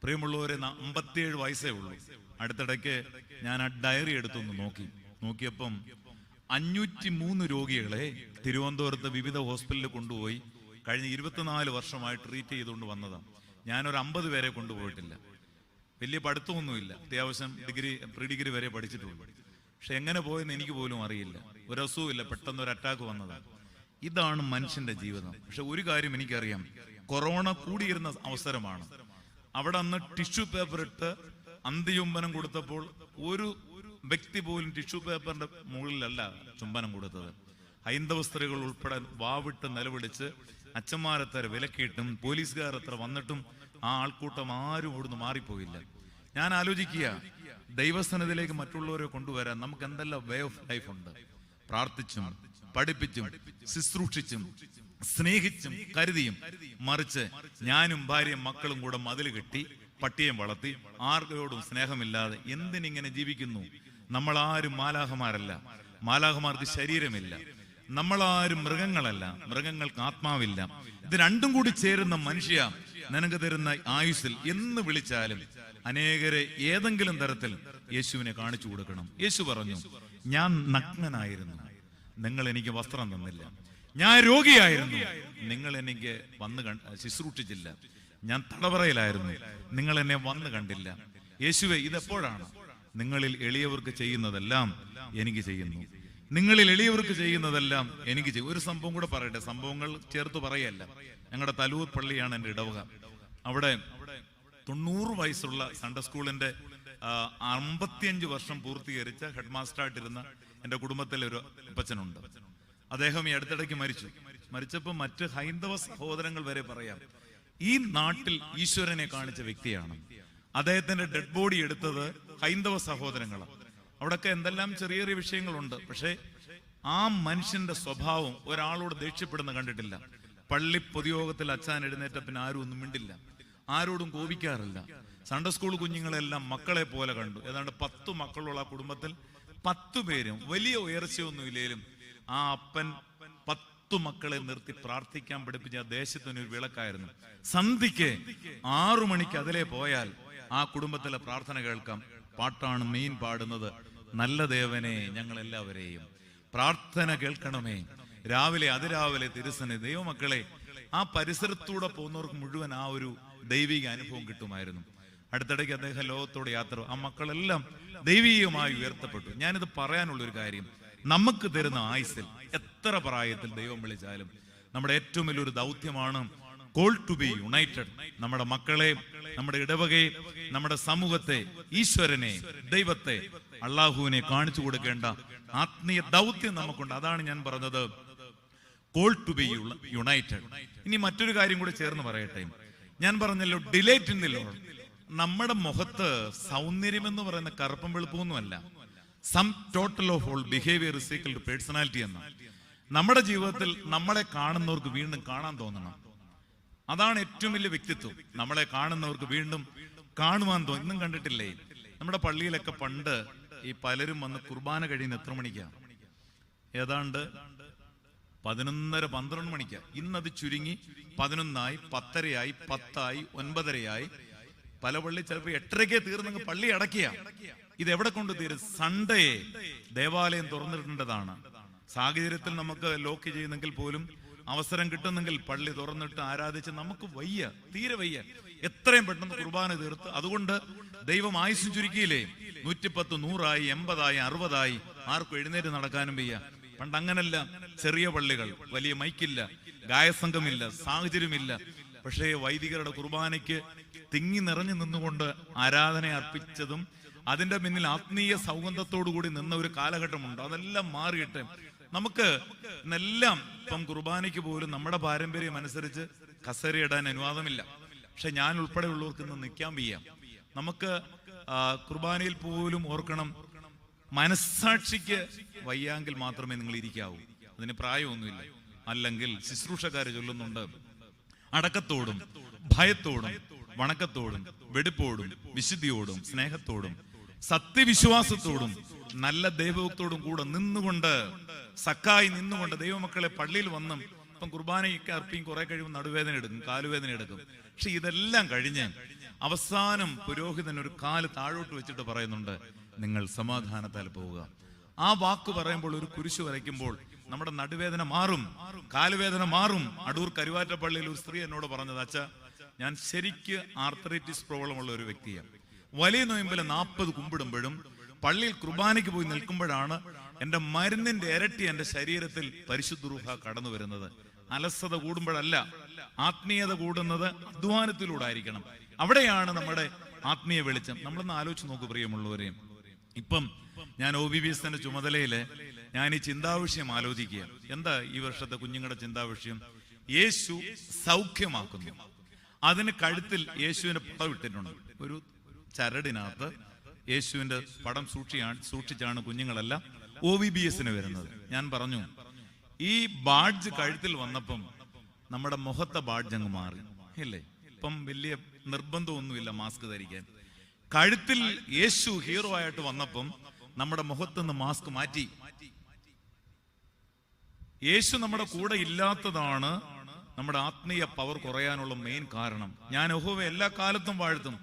പ്രിയമുള്ളവരെ, 57 വയസ്സേ ഉള്ളൂ. അടുത്തിടയ്ക്ക് ഞാൻ ആ ഡയറി എടുത്തൊന്ന് നോക്കിയപ്പം 503 രോഗികളെ തിരുവനന്തപുരത്ത് വിവിധ ഹോസ്പിറ്റലിൽ കൊണ്ടുപോയി കഴിഞ്ഞ 24 വർഷമായി ട്രീറ്റ് ചെയ്തുകൊണ്ട് വന്നതാണ്. ഞാനൊരു 50 പേരെ കൊണ്ടുപോയിട്ടില്ല. വലിയ പഠിത്തമൊന്നുമില്ല, അത്യാവശ്യം പ്രീ ഡിഗ്രി വരെ പഠിച്ചിട്ടുള്ളൂ. പക്ഷെ എങ്ങനെ പോയെന്ന് എനിക്ക് പോലും അറിയില്ല. ഒരു അസുഖമില്ല, പെട്ടെന്ന് ഒരു അറ്റാക്ക് വന്നതാണ്. ഇതാണ് മനുഷ്യന്റെ ജീവിതം. പക്ഷെ ഒരു കാര്യം എനിക്കറിയാം, കൊറോണ കൂടിയിരുന്ന അവസരമാണ്. അവിടെ അന്ന് ടിഷ്യൂ പേപ്പർ ഇട്ട് അന്ത്യചുംബനം കൊടുത്തപ്പോൾ ഒരു വ്യക്തി പോലും ടിഷ്യൂ പേപ്പറിന്റെ മുകളിലല്ല ചുംബനം കൊടുത്തത്. ഹൈന്ദവ സ്ത്രീകൾ ഉൾപ്പെടെ വാവിട്ട് നിലവിളിച്ച് അച്ഛന്മാരെത്ര വിലക്കിയിട്ടും പോലീസുകാരെത്ര വന്നിട്ടും ആ ആൾക്കൂട്ടം ആരും ഇവിടുന്ന് മാറിപ്പോയില്ല. ഞാൻ ആലോചിക്കുക, ദൈവസ്ഥാനത്തിലേക്ക് മറ്റുള്ളവരെ കൊണ്ടുവരാൻ നമുക്ക് എന്തെല്ലാം വേ ഓഫ് ലൈഫ് ഉണ്ട്. പ്രാർത്ഥിച്ചും പഠിപ്പിച്ചും ശുശ്രൂഷിച്ചും സ്നേഹിച്ചും കരുതിയും. മറിച്ച് ഞാനും ഭാര്യയും മക്കളും കൂടെ മതിൽ കെട്ടി പട്ടിയെ വളർത്തി ആർക്കോടും സ്നേഹമില്ലാതെ എന്തിനിങ്ങനെ ജീവിക്കുന്നു? നമ്മളാരും മാലാഖമാരല്ല, മാലാഖമാർക്ക് ശരീരമില്ല. നമ്മളാരും മൃഗങ്ങളല്ല, മൃഗങ്ങൾക്ക് ആത്മാവില്ല. ഇത് രണ്ടും കൂടി ചേരുന്ന മനുഷ്യ നിനക്ക് തരുന്ന ആയുസ്സിൽ എന്ന് വിളിച്ചാലും അനേകരെ ഏതെങ്കിലും തരത്തിൽ യേശുവിനെ കാണിച്ചു കൊടുക്കണം. യേശു പറഞ്ഞു, ഞാൻ നഗ്നനായിരുന്നു, നിങ്ങൾ എനിക്ക് വസ്ത്രം തന്നില്ല. ഞാൻ രോഗിയായിരുന്നു, നിങ്ങൾ എനിക്ക് വന്ന് ശുശ്രൂഷിച്ചില്ല. ഞാൻ തടവറയിലായിരുന്നു, നിങ്ങൾ എന്നെ വന്ന് കണ്ടില്ല. യേശുവേ, ഇതെപ്പോഴാണ്? നിങ്ങളിൽ എളിയവർക്ക് ചെയ്യുന്നതെല്ലാം എനിക്ക് ചെയ്യുന്നു. നിങ്ങളിൽ എളിയവർക്ക് ചെയ്യുന്നതെല്ലാം എനിക്ക് ചെയ്യും. ഒരു സംഭവം കൂടെ പറയട്ടെ, സംഭവങ്ങൾ ചേർത്ത് പറയല്ല. ഞങ്ങളുടെ തലൂർ പള്ളിയാണ് എൻ്റെ ഇടവക. അവിടെ 90 വയസ്സുള്ള സൺഡേ സ്കൂളിന്റെ 55 വർഷം പൂർത്തീകരിച്ച ഹെഡ് മാസ്റ്ററായിട്ടിരുന്ന എൻ്റെ കുടുംബത്തിലെ ഒരു അപ്പച്ചനുണ്ട്. അദ്ദേഹം ഈ അടുത്തിടയ്ക്ക് മരിച്ചപ്പോൾ മറ്റ് ഹൈന്ദവ സഹോദരങ്ങൾ വരെ പറയാം, ഈ നാട്ടിൽ ഈശ്വരനെ കാണിച്ച വ്യക്തിയാണ്. അദ്ദേഹത്തിന്റെ ഡെഡ് ബോഡി എടുത്തത് ഹൈന്ദവ സഹോദരങ്ങളാണ്. അവിടൊക്കെ എന്തെല്ലാം ചെറിയ ചെറിയ വിഷയങ്ങളുണ്ട്. പക്ഷെ ആ മനുഷ്യന്റെ സ്വഭാവം ഒരാളോട് ദേഷ്യപ്പെടുന്ന കണ്ടിട്ടില്ല. പള്ളി പൊതുയോഗത്തിൽ അച്ഛൻ എഴുന്നേറ്റ പിന്നെ ആരും ഒന്നും മിണ്ടില്ല, ആരോടും കോപിക്കാറില്ല. സൺഡേ സ്കൂൾ കുഞ്ഞുങ്ങളെല്ലാം മക്കളെ പോലെ കണ്ടു. ഏതാണ്ട് 10 മക്കളുള്ള ആ കുടുംബത്തിൽ 10 പേരും വലിയ ഉയർച്ചയൊന്നും ഇല്ലേലും ആ അപ്പൻ 10 മക്കളെ നിർത്തി പ്രാർത്ഥിക്കാൻ പഠിപ്പിച്ച ആ ദേശത്തിനൊരു വിളക്കായിരുന്നു. സന്ധ്യയ്ക്ക് 6 മണിക്ക് അതിലെ പോയാൽ ആ കുടുംബത്തിലെ പ്രാർത്ഥന കേൾക്കാം. പാട്ടാണ് മെയിൻ പാടുന്നത്, നല്ല ദേവനെ ഞങ്ങൾ എല്ലാവരെയും പ്രാർത്ഥന കേൾക്കണമേ. രാവിലെ അതിരാവിലെ തിരുസനെ ദൈവമക്കളെ, ആ പരിസരത്തൂടെ പോകുന്നവർക്ക് മുഴുവൻ ആ ഒരു ദൈവിക അനുഭവം കിട്ടുമായിരുന്നു. അടുത്തിടയ്ക്ക് അദ്ദേഹം ലോകത്തോട് യാത്ര, ആ മക്കളെല്ലാം ദൈവീകമായി ഉയർത്തപ്പെട്ടു. ഞാനിത് പറയാനുള്ളൊരു കാര്യം, നമുക്ക് തരുന്ന ആയുസ്സിൽ എത്ര പ്രായത്തിൽ ദൈവം വിളിച്ചാലും നമ്മുടെ ഏറ്റവും വലിയൊരു ദൗത്യമാണ് കോൾ ടു ബി യുണൈറ്റഡ്. നമ്മുടെ മക്കളെ, നമ്മുടെ ഇടവകയെ, നമ്മുടെ സമൂഹത്തെ, ഈശ്വരനെ, ദൈവത്തെ, അള്ളാഹുവിനെ കാണിച്ചു കൊടുക്കേണ്ട ആത്മീയ ദൗത്യം നമുക്കുണ്ട്. അതാണ് ഞാൻ പറഞ്ഞത്, കോൾ ടു ബി യുണൈറ്റഡ്. ഇനി മറ്റൊരു കാര്യം കൂടി ചേർന്ന് പറയട്ടെ. ഞാൻ പറഞ്ഞല്ലോ, ഡിലൈറ്റ് ഇൻ ദി ലോർഡ്. നമ്മുടെ മുഖത്ത് സൗന്ദര്യം എന്ന് പറയുന്ന കറുപ്പും വെളുപ്പൊന്നുമല്ല. Sum total of all behaviour is equal to personality എന്ന. നമ്മുടെ ജീവിതത്തിൽ നമ്മളെ കാണുന്നവർക്ക് വീണ്ടും കാണാൻ തോന്നണം. അതാണ് ഏറ്റവും വലിയ വ്യക്തിത്വം. നമ്മളെ കാണുന്നവർക്ക് വീണ്ടും കാണുവാൻ തോന്നും. ഇന്നും കണ്ടിട്ടില്ലേ, നമ്മുടെ പള്ളിയിലൊക്കെ പണ്ട് ഈ പലരും വന്ന് കുർബാന കഴിയുന്ന എത്ര മണിക്കാണ്? ഏതാണ്ട് 11:30-12 മണിക്കാണ്. ഇന്നത് ചുരുങ്ങി 11 10:30 10 9:30. പല പള്ളി ചിലപ്പോൾ 8:30 തീർന്നെങ്കിൽ പള്ളി അടക്കിയ. ഇത് എവിടെ കൊണ്ട് തീരും? സൺഡേ ദേവാലയം തുറന്നിടേണ്ടതാണ്. സാഹചര്യത്തിൽ നമുക്ക് ലോക്ക് ചെയ്യുന്നെങ്കിൽ പോലും അവസരം കിട്ടുന്നെങ്കിൽ പള്ളി തുറന്നിട്ട് ആരാധിച്ച് നമുക്ക് വയ്യ, തീരെ വയ്യ. എത്രയും പെട്ടെന്ന് കുർബാന തീർത്ത്. അതുകൊണ്ട് ദൈവം ആയുസ്സും ചുരുക്കിയില്ലേ. 110, 100, 80, 60 ആർക്കും എഴുന്നേറ്റ് നടക്കാനും വയ്യ. പണ്ട് അങ്ങനല്ല. ചെറിയ പള്ളികൾ, വലിയ മൈക്കില്ല, ഗായസംഘമില്ല, സാഹചര്യമില്ല. പക്ഷേ വൈദികരുടെ കുർബാനയ്ക്ക് തിങ്ങി നിറഞ്ഞു നിന്നുകൊണ്ട് ആരാധന അർപ്പിച്ചതും അതിന്റെ പിന്നിൽ ആത്മീയ സൗഗന്ധത്തോടു കൂടി നിന്ന ഒരു കാലഘട്ടമുണ്ട്. അതെല്ലാം മാറിയിട്ട് നമുക്ക് ഇന്നെല്ലാം ഇപ്പം കുർബാനയ്ക്ക് പോലും നമ്മുടെ പാരമ്പര്യം അനുസരിച്ച് കസേരയിടാൻ അനുവാദമില്ല. പക്ഷെ ഞാൻ ഉൾപ്പെടെയുള്ളവർക്ക് ഇന്ന് നിൽക്കാൻ വയ്യ. നമുക്ക് കുർബാനയിൽ പോലും ഓർക്കണം, മനസ്സാക്ഷിക്ക് വയ്യാങ്കിൽ മാത്രമേ നിങ്ങൾ ഇരിക്കാവൂ. അതിന് പ്രായമൊന്നുമില്ല. അല്ലെങ്കിൽ ശുശ്രൂഷക്കാര് ചൊല്ലുന്നുണ്ട്, അടക്കത്തോടും ഭയത്തോടും വണക്കത്തോടും വെടിപ്പോടും വിശുദ്ധിയോടും സ്നേഹത്തോടും സത്യവിശ്വാസത്തോടും നല്ല ദൈവഭക്തോടും കൂടെ നിന്നുകൊണ്ട്, സക്കായി നിന്നുകൊണ്ട് ദൈവമക്കളെ പള്ളിയിൽ വന്നും ഇപ്പം കുർബാനയ്ക്ക് അർപ്പിയും കുറെ കഴിയുമ്പോൾ നടുവേദന എടുക്കും, കാലുവേദന എടുക്കും. പക്ഷെ ഇതെല്ലാം കഴിഞ്ഞ് അവസാനം പുരോഹിതൻ ഒരു കാല് താഴോട്ട് വെച്ചിട്ട് പറയുന്നുണ്ട്, നിങ്ങൾ സമാധാനത്താൽ പോവുക. ആ വാക്ക് പറയുമ്പോൾ, ഒരു കുരിശ് വരയ്ക്കുമ്പോൾ നമ്മുടെ നടുവേദന മാറും, കാലുവേദന മാറും. അടൂർ കരുവാറ്റപ്പള്ളിയിൽ ഒരു സ്ത്രീ എന്നോട് പറഞ്ഞത്, അച്ഛാ ഞാൻ ശരിക്ക് ആർത്രൈറ്റിസ് പ്രോബ്ലം ഉള്ള ഒരു വ്യക്തിയാണ്. വലിയ നോയമ്പിൽ 40 കുമ്പിടുമ്പോഴും പള്ളിയിൽ കുർബാനയ്ക്ക് പോയി നിൽക്കുമ്പോഴാണ് എന്റെ മരുന്നിന്റെ ഇരട്ടി എന്റെ ശരീരത്തിൽ പരിശുദ്ധ റൂഹ കടന്നു വരുന്നത്. അലസത കൂടുമ്പോഴല്ല, ആത്മീയത കൂടുന്നത് അധ്വാനത്തിലൂടെ ആയിരിക്കണം. അവിടെയാണ് നമ്മുടെ ആത്മീയ വെളിച്ചം. നമ്മളൊന്ന് ആലോചിച്ച് നോക്കൂ പ്രിയമുള്ളവരെയും. ഇപ്പം ഞാൻ OBBSന്റെ ചുമതലയില് ഞാൻ ഈ ചിന്താവിഷയം ആലോചിക്കുക. എന്താ ഈ വർഷത്തെ കുഞ്ഞുങ്ങളുടെ ചിന്താവിഷയം? യേശു സൗഖ്യമാക്കുന്നു. അതിന് കഴുത്തിൽ യേശുവിന്റെ പടം ഇട്ടിട്ടുണ്ട്. ഒരു ചരടിനകത്ത് യേശുവിന്റെ പടം സൂക്ഷിച്ചാണ് കുഞ്ഞുങ്ങളെല്ലാം OBBSന് വരുന്നത്. ഞാൻ പറഞ്ഞു, ഈ ബാഡ്ജ് കഴുത്തിൽ വന്നപ്പം നമ്മുടെ മുഖത്തെ ബാഡ്ജ് അങ്ങ് മാറി ഇല്ലേ? ഇപ്പം വലിയ നിർബന്ധമൊന്നുമില്ല മാസ്ക് ധരിക്കാൻ. കഴുത്തിൽ യേശു ഹീറോ ആയിട്ട് വന്നപ്പം നമ്മുടെ മുഖത്തുനിന്ന് മാസ്ക് മാറ്റി. യേശു നമ്മുടെ കൂടെ ഇല്ലാത്തതാണ് നമ്മുടെ ആത്മീയ പവർ കുറയാനുള്ള മെയിൻ കാരണം. ഞാൻ യഹോവയെ എല്ലാ കാലത്തും വാഴ്ത്തും,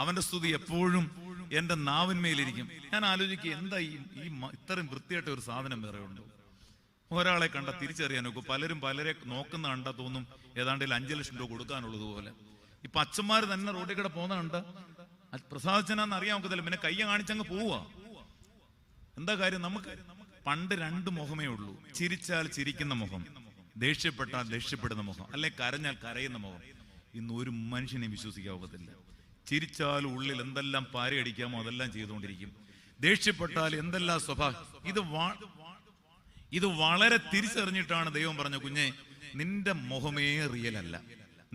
അവന്റെ സ്തുതി എപ്പോഴും എന്റെ നാവിന്മേലിരിക്കും. ഞാൻ ആലോചിക്കുക, എന്താ ഈ ഇത്രയും വൃത്തിയായിട്ട് ഒരു സാധനം വേറെ ഉണ്ടോ? ഒരാളെ കണ്ട തിരിച്ചറിയാൻ നോക്കും. പലരും പലരെ നോക്കുന്ന കണ്ടാ തോന്നും ഏതാണ്ട് 5 ലക്ഷം രൂപ കൊടുക്കാനുള്ളതുപോലെ. ഇപ്പൊ അച്ഛന്മാർ തന്നെ റോഡിൽ കൂടെ പോകുന്ന കണ്ട് പ്രസാദിച്ചനാന്ന് അറിയാൻ നോക്കത്തില്ല, പിന്നെ കയ്യ കാണിച്ചങ്ങ് പോവുക. എന്താ കാര്യം? നമുക്ക് പണ്ട് 2 മുഖമേ ഉള്ളൂ. ചിരിച്ചാൽ ചിരിക്കുന്ന മുഖം, ദേഷ്യപ്പെട്ടാൽ ദേഷ്യപ്പെടുന്ന മുഖം, അല്ലെ കരഞ്ഞാൽ കരയുന്ന മുഖം. ഇന്ന് ഒരു മനുഷ്യനെ വിശ്വസിക്കാവത്തില്ല. ചിരിച്ചാൽ ഉള്ളിൽ എന്തെല്ലാം പാരയടിക്കാമോ അതെല്ലാം ചെയ്തുകൊണ്ടിരിക്കും. ദേഷ്യപ്പെട്ടാൽ എന്തെല്ലാം സ്വഭാവം. ഇത് വളരെ തിരിച്ചറിഞ്ഞിട്ടാണ് ദൈവം പറഞ്ഞ, കുഞ്ഞെ നിന്റെ മുഖമേ റിയൽ അല്ല,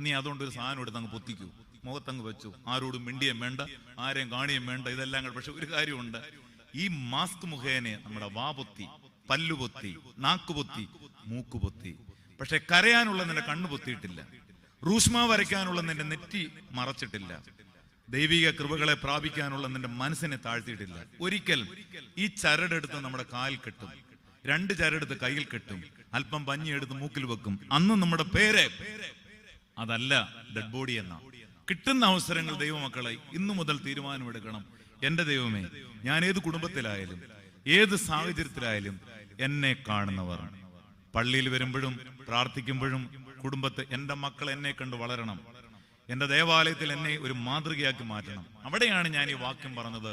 നീ അതുകൊണ്ട് ഒരു സാധനം എടുത്ത് അങ്ങ് പൊത്തിക്കൂ, മുഖത്തങ്ങ് വെച്ചു, ആരോടും മിണ്ടിയും വേണ്ട, ആരെയും കാണിയും വേണ്ട, ഇതെല്ലാം കൂടെ. പക്ഷെ ഒരു കാര്യമുണ്ട്, ഈ മാസ്ക് മുഖേന നമ്മുടെ വാ പൊത്തി, പല്ലുപൊത്തി, നാക്കുപൊത്തി, മൂക്കുപൊത്തി, പക്ഷെ കരയാനുള്ള നിന്റെ കണ്ണു പൊത്തിയിട്ടില്ല, റൂഷ്മ വരയ്ക്കാനുള്ള നിന്റെ നെറ്റി മറച്ചിട്ടില്ല, ദൈവിക കൃപകളെ പ്രാപിക്കാനുള്ള നിന്റെ മനസ്സിനെ താഴ്ത്തിയിട്ടില്ല. ഒരിക്കൽ ഈ ചരടെടുത്ത് നമ്മുടെ കാലിൽ കെട്ടും, 2 ചരടെടുത്ത് കയ്യിൽ കെട്ടും, അല്പം പഞ്ഞി എടുത്ത് മൂക്കിൽ വെക്കും. അന്ന് നമ്മുടെ പേര് അതല്ല ഡെഡ് ബോഡി എന്ന. കിട്ടുന്ന അവസരങ്ങൾ ദൈവമക്കളെ ഇന്നു മുതൽ തീരുമാനമെടുക്കണം. എന്റെ ദൈവമേ, ഞാൻ ഏത് കുടുംബത്തിലായാലും ഏത് സാഹചര്യത്തിലായാലും എന്നെ കാണുന്നവർ, പള്ളിയിൽ വരുമ്പോഴും പ്രാർത്ഥിക്കുമ്പോഴും കുടുംബത്തെ, എന്റെ മക്കൾ എന്നെ കണ്ട് വളരണം, എന്റെ ദേവാലയത്തിൽ എന്നെ ഒരു മാതൃകയാക്കി മാറ്റണം. അവിടെയാണ് ഞാൻ ഈ വാക്യം പറഞ്ഞത്,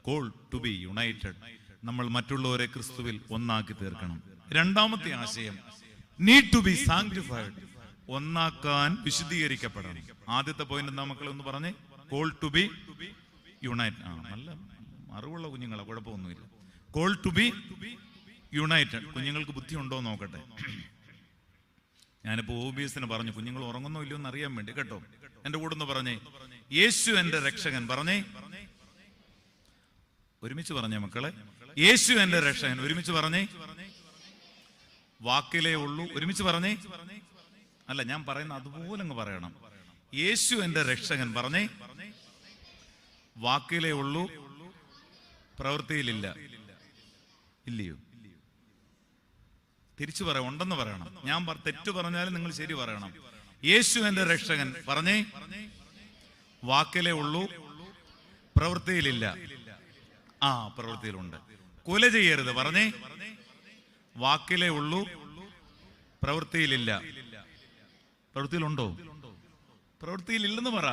കോൾ ടു ബി യുണൈറ്റഡ്. നമ്മൾ മറ്റുള്ളവരെ ക്രിസ്തുവിൽ ഒന്നാക്കി തീർക്കണം. രണ്ടാമത്തെ ആശയം, നീഡ് ടു ബി സാങ്ക്ടിഫൈഡ്. ഒന്നാക്കാൻ വിശുദ്ധീകരിക്കപ്പെടണം. ആദ്യത്തെ പോയിന്റ് എന്താ മക്കളെ ഒന്ന് പറഞ്ഞേ? Call to be united. നല്ല അറിവുള്ള കുഞ്ഞുങ്ങളെ, കുഴപ്പമൊന്നുമില്ല. Call to be united. കുഞ്ഞുങ്ങൾക്ക് ബുദ്ധി ഉണ്ടോ നോക്കട്ടെ. ഞാനിപ്പോ OBSന് പറഞ്ഞു, കുഞ്ഞുങ്ങൾ ഉറങ്ങുന്നോ ഇല്ലയോ എന്ന് അറിയാൻ വേണ്ടി കേട്ടോ. എന്റെ കൂടെ ഒന്ന് പറഞ്ഞേ, യേശു എന്റെ രക്ഷകൻ. പറഞ്ഞേ, ഒരുമിച്ച് പറഞ്ഞേ മക്കളെ, യേശു എന്റെ രക്ഷകൻ. ഒരുമിച്ച് പറഞ്ഞേ, വാക്കിലേ ഉള്ളൂ. ഒരുമിച്ച് പറഞ്ഞേ, അല്ല ഞാൻ പറയുന്ന അതുപോലെ അങ്ങ് പറയണം. യേശു എന്റെ രക്ഷകൻ. പറഞ്ഞേ, വാക്കിലേ ഉള്ളൂ, പ്രവൃത്തിയിലില്ല. ഇല്ലയോ? തിരിച്ചു പറയാം, ഉണ്ടെന്ന് പറയണം. ഞാൻ തെറ്റു പറഞ്ഞാലും നിങ്ങൾ ശരി പറയണം. യേശു എന്റെ രക്ഷകൻ. പറഞ്ഞേ, വാക്കിലേ ഉള്ളൂ, പ്രവൃത്തിയിലില്ല. പ്രവൃത്തിയിലുണ്ട്. കൊല ചെയ്യരുത്. പറഞ്ഞേ, വാക്കിലേ ഉള്ളൂ, പ്രവൃത്തിയിലില്ല. പ്രവൃത്തിയിലുണ്ടോ? പ്രവൃത്തിയിലില്ലെന്ന് പറ.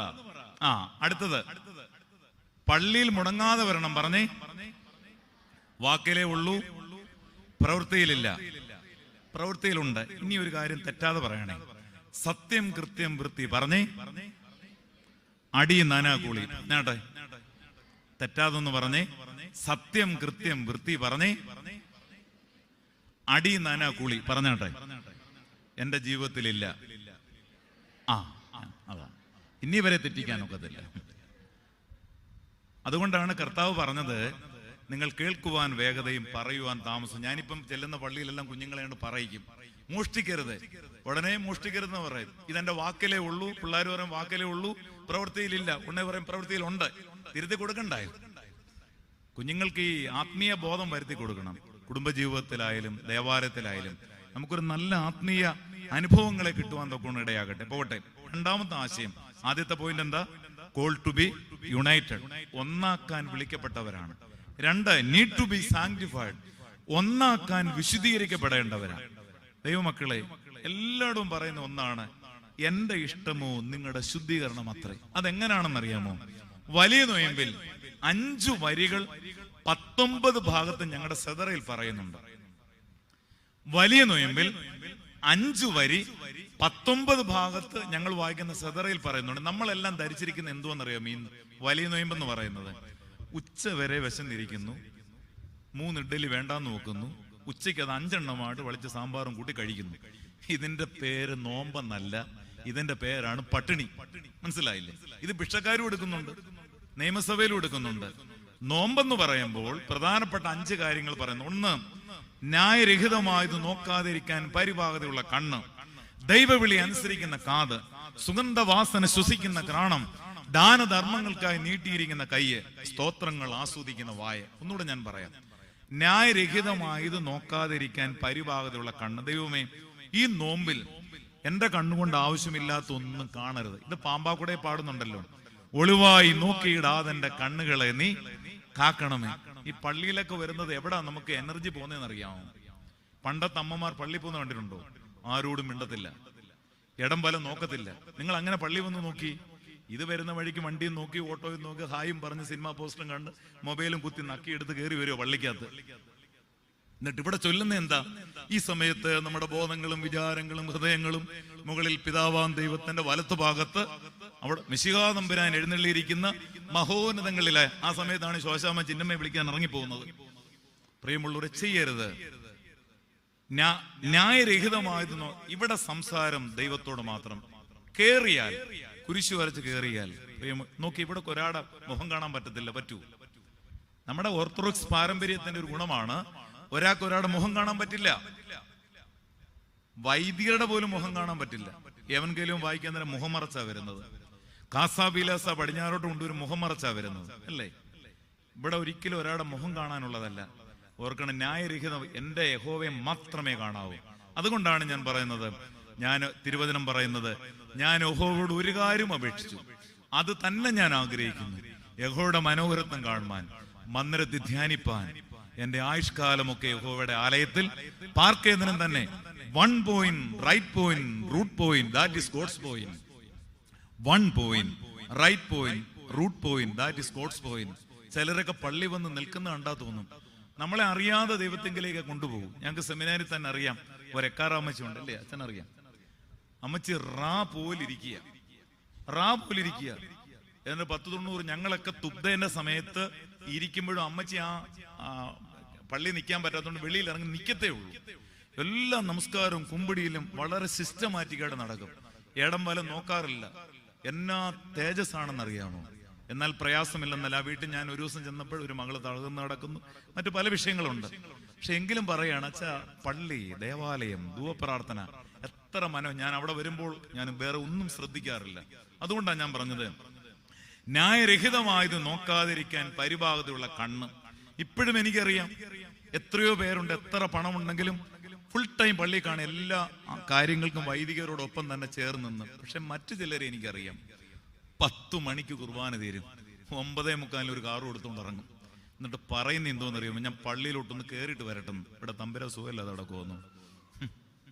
അടുത്തത്, പള്ളിയിൽ മുടങ്ങാതെ വരണം. പറഞ്ഞേ, വാക്കിലേ ഉള്ളൂ, പ്രവൃത്തിയിലില്ല. പ്രവൃത്തിയിലുണ്ട്. ഇനി ഒരു കാര്യം തെറ്റാതെ പറയണേ, സത്യം കൃത്യം വൃത്തി. പറഞ്ഞേ, അടി നാനാ കൂളി. നേട്ടെ, തെറ്റാതൊന്ന് പറഞ്ഞേ, സത്യം കൃത്യം വൃത്തി. പറഞ്ഞേ, അടി നന കുളി പറഞ്ഞാട്ടെ, എന്റെ ജീവിതത്തിലില്ല. അതാ ഇനി വരെ തെറ്റിക്കാനൊക്കത്തില്ല. അതുകൊണ്ടാണ് കർത്താവ് പറഞ്ഞത്, നിങ്ങൾ കേൾക്കുവാൻ വേഗതയും പറയുവാൻ താമസം. ഞാനിപ്പം ചെല്ലുന്ന പള്ളിയിലെല്ലാം കുഞ്ഞുങ്ങളെ കൊണ്ട് പറയിക്കും, മോഷ്ടിക്കരുത്, ഉടനെ മോഷ്ടിക്കരുതെന്ന് പറയും. ഇതെന്റെ വാക്കിലേ ഉള്ളൂ. പിള്ളേർ പറയും വാക്കിലേ ഉള്ളൂ, പ്രവൃത്തിയിലില്ല. ഉടനെ പറയും പ്രവൃത്തിയിലുണ്ട്. തിരുത്തി കൊടുക്കണ്ടായോ? കുഞ്ഞുങ്ങൾക്ക് ഈ ആത്മീയ ബോധം വരുത്തി കൊടുക്കണം. കുടുംബജീവിതത്തിലായാലും ദേവാലയത്തിലായാലും നമുക്കൊരു നല്ല ആത്മീയ അനുഭവങ്ങളെ കിട്ടുവാൻ തൊക്കെ ഇടയാകട്ടെ. പോകട്ടെ, രണ്ടാമത്തെ ആശയം. ആദ്യത്തെ പോയിന്റ് എന്താ? കോൾ ടു ബി യുണൈറ്റഡ്, ഒന്നാക്കാൻ വിളിക്കപ്പെട്ടവരാണ്. രണ്ട്, നീഡ് ടു ബി സാങ്ക്ടിഫൈഡ്, ഒന്നാക്കാൻ വിശുദ്ധീകരിക്കപ്പെടേണ്ടവരാണ്. ദൈവമക്കളെ, എല്ലായിടവും പറയുന്ന ഒന്നാണ്, എന്റെ ഇഷ്ടമോ നിങ്ങളുടെ ശുദ്ധീകരണം അത്രേ. അതെങ്ങനെയാണെന്നറിയാമോ? വലിയ നൊയമ്പിൽ 5 വരികൾ 19 ഭാഗത്ത് ഞങ്ങളുടെ സെദറയിൽ പറയുന്നുണ്ട്. വലിയ നൊയമ്പിൽ 5 വരി 19 ഭാഗത്ത് ഞങ്ങൾ വായിക്കുന്ന സെദറയിൽ പറയുന്നുണ്ട്. നമ്മളെല്ലാം ധരിച്ചിരിക്കുന്ന എന്തുവെന്നറിയാമോ? ഈ വലിയ നൊയമ്പെന്ന് പറയുന്നത്, ഉച്ച വരെ വിശന്നിരിക്കുന്നു, 3 ഇഡ്ഡലി വേണ്ടാന്ന് നോക്കുന്നു, ഉച്ചയ്ക്ക് അത് 5 എണ്ണമായിട്ട് വളിച്ച് സാമ്പാറും കൂട്ടി കഴിക്കുന്നു. ഇതിന്റെ പേര് നോമ്പെന്നല്ല, ഇതിന്റെ പേരാണ് പട്ടിണി. മനസ്സിലായില്ലേ? ഇത് ഭിക്ഷക്കാരും എടുക്കുന്നുണ്ട്, നിയമസഭയിലും എടുക്കുന്നുണ്ട്. നോമ്പെന്ന് പറയുമ്പോൾ പ്രധാനപ്പെട്ട 5 കാര്യങ്ങൾ പറയുന്നു. 1, ന്യായരഹിതമായത് നോക്കാതിരിക്കാൻ പരിപാകതയുള്ള കണ്ണ്, ദൈവവിളി അനുസരിക്കുന്ന കാത്, സുഗന്ധവാസന ശ്വസിക്കുന്ന ഘ്രാണം, ദാനധർമ്മങ്ങൾക്കായി നീട്ടിയിരിക്കുന്ന കയ്യ്, സ്തോത്രങ്ങൾ ആസ്വദിക്കുന്ന വായ. ഒന്നുകൂടെ ഞാൻ പറയാം. ന്യായരഹിതമായത് നോക്കാതിരിക്കാൻ പരിപാകതയുള്ള കണ്ണ്. ദൈവമേ, ഈ നോമ്പിൽ എന്റെ കണ്ണുകൊണ്ട് ആവശ്യമില്ലാത്ത ഒന്നും കാണരുത്. ഇത് പാമ്പാക്കൂടെ പാടുന്നുണ്ടല്ലോ, ഒളിവായി നോക്കിയിടാതെന്റെ കണ്ണുകളെ നീ കാക്കണമേ. ഈ പള്ളിയിലൊക്കെ വരുന്നത് എവിടാ നമുക്ക് എനർജി പോകുന്നതെന്ന് അറിയാമോ? പണ്ടത്തെ അമ്മമാർ പള്ളി പോകുന്ന കണ്ടിട്ടുണ്ടോ? ആരോടും മിണ്ടത്തില്ല, ഇടം വലം നോക്കത്തില്ല. നിങ്ങൾ അങ്ങനെ പള്ളി വന്ന് നോക്കി, ഇത് വരുന്ന വഴിക്ക് വണ്ടിയും നോക്കി, ഓട്ടോയും നോക്കി, ഹായും പറഞ്ഞ് സിനിമാ പോസ്റ്ററും കണ്ട് മൊബൈലും കുത്തി നക്കിയെടുത്ത് കയറി വരുമോ പള്ളിക്കകത്ത്? എന്നിട്ട് ഇവിടെ ചൊല്ലുന്ന എന്താ? ഈ സമയത്ത് നമ്മുടെ ബോധങ്ങളും വിചാരങ്ങളും ഹൃദയങ്ങളും മുകളിൽ പിതാവാം ദൈവത്തിന്റെ വലത്തു ഭാഗത്ത് അവിടെ മിശിഹാ തമ്പുരാൻ എഴുന്നള്ളിയിരിക്കുന്ന മഹോന്നതങ്ങളിലെ ആ സമയത്താണ് ശോശാമ്മ ചിന്നമ്മയെ വിളിക്കാൻ ഇറങ്ങിപ്പോകുന്നത്. പ്രിയമുള്ളവരെ, ചെയ്യരുത്. ന്യായരഹിതമായിരുന്നു ഇവിടെ സംസാരം ദൈവത്തോട് മാത്രം. കേറിയാൽ, കുരിശു വരച്ച് കേറിയാൽ, നോക്കി ഇവിടെ ഒരാടെ മുഖം കാണാൻ പറ്റത്തില്ല. പറ്റൂ? നമ്മുടെ ഓർത്തഡോക്സ് പാരമ്പര്യത്തിന്റെ ഒരു ഗുണമാണ്, ഒരാൾക്ക് ഒരാളുടെ മുഖം കാണാൻ പറ്റില്ല. വൈദികരുടെ പോലും മുഖം കാണാൻ പറ്റില്ല. എവൻഗേലിയം വായിക്കാൻ തന്നെ മുഖം മറച്ചാ വരുന്നത്. കാസാബിലാസ പടിഞ്ഞാറോട്ട് കൊണ്ടൊരു മുഖം മറച്ചാ വരുന്നത്, അല്ലേ? ഇവിടെ ഒരിക്കലും ഒരാളുടെ മുഖം കാണാനുള്ളതല്ല. ഓർക്കണം, ന്യായരഹിതം എന്റെ യഹോവയെ മാത്രമേ കാണാവൂ. അതുകൊണ്ടാണ് ഞാൻ പറയുന്നത്, ഞാൻ തിരുവചനം പറയുന്നത്, ഞാൻ യഹോവയോട് ഒരു കാര്യം അപേക്ഷിച്ചു, അത് തന്നെ ഞാൻ ആഗ്രഹിക്കുന്നു, യഹോവയുടെ മനോഹരത്വം കാണുവാൻ, മന്ദിരത്തിൽ ധ്യാനിപ്പാൻ, എന്റെ ആയുഷ്കാലമൊക്കെ യഹോവയുടെ ആലയത്തിൽ പാർക്കേന്ദ്രം തന്നെ. 1 point, right point, root point, that is God's point. 1 point, right point, root point, that is God's point. ചിലരൊക്കെ പള്ളി വന്ന് നിൽക്കുന്ന കണ്ടാ തോന്നും നമ്മളെ അറിയാതെ ദൈവത്തെങ്കിലേക്ക് കൊണ്ടുപോകും. ഞങ്ങൾക്ക് സെമിനാരിൽ തന്നെ അറിയാം, ഒരെക്കാറമ്മച്ചി ഉണ്ടല്ലേ, അച്ഛനറിയാം. അമ്മച്ചി റാ പോലിരിക്കുക. എന്നിട്ട് 10-90 ഞങ്ങളൊക്കെ തുബ്ദേന്റെ സമയത്ത് ഇരിക്കുമ്പോഴും അമ്മച്ചി ആ പള്ളി നിൽക്കാൻ പറ്റാത്തതുകൊണ്ട് വെളിയിൽ ഇറങ്ങി നിൽക്കത്തേ ഉള്ളൂ. എല്ലാ നമസ്കാരവും കുമ്പിടിയിലും വളരെ സിസ്റ്റമാറ്റിക്കായിട്ട് നടക്കും. ഇടം വലം നോക്കാറില്ല. എന്നാ തേജസ്സാണെന്നറിയാമോ? എന്നാൽ പ്രയാസമില്ലെന്നല്ല. ആ വീട്ടിൽ ഞാൻ ഒരു ദിവസം ചെന്നപ്പോൾ ഒരു മകള് തളർന്ന് നടക്കുന്നു, മറ്റു പല വിഷയങ്ങളുണ്ട്. പക്ഷെ എങ്കിലും പറയാണ്, അച്ഛാ, പള്ളി, ദേവാലയം, ധൂപപ്രാർത്ഥന എത്ര ഞാൻ അവിടെ വരുമ്പോൾ ഞാൻ വേറെ ഒന്നും ശ്രദ്ധിക്കാറില്ല. അതുകൊണ്ടാണ് ഞാൻ പറഞ്ഞത്, ന്യായരഹിതമായത് നോക്കാതിരിക്കാൻ പരിപാകതയുള്ള കണ്ണ്. ഇപ്പോഴും എനിക്കറിയാം എത്രയോ പേരുണ്ട്, എത്ര പണമുണ്ടെങ്കിലും ഫുൾ ടൈം പള്ളി കാണും, എല്ലാ കാര്യങ്ങൾക്കും വൈദികരോടൊപ്പം തന്നെ ചേർന്ന് നിന്ന്. പക്ഷെ മറ്റു ചിലരെ എനിക്കറിയാം, 10 മണിക്ക് കുർബാന തീരും, 9:45 ഒരു കാറ് കൊടുത്തുകൊണ്ട് ഇറങ്ങും. എന്നിട്ട് പറയുന്ന എന്തോന്നറിയുമോ? ഞാൻ പള്ളിയിലോട്ടൊന്ന് കയറിയിട്ട് വരട്ടെ, ഇവിടെ തമ്പുരാ സുഖമില്ലാതെ അവിടെ വന്നു,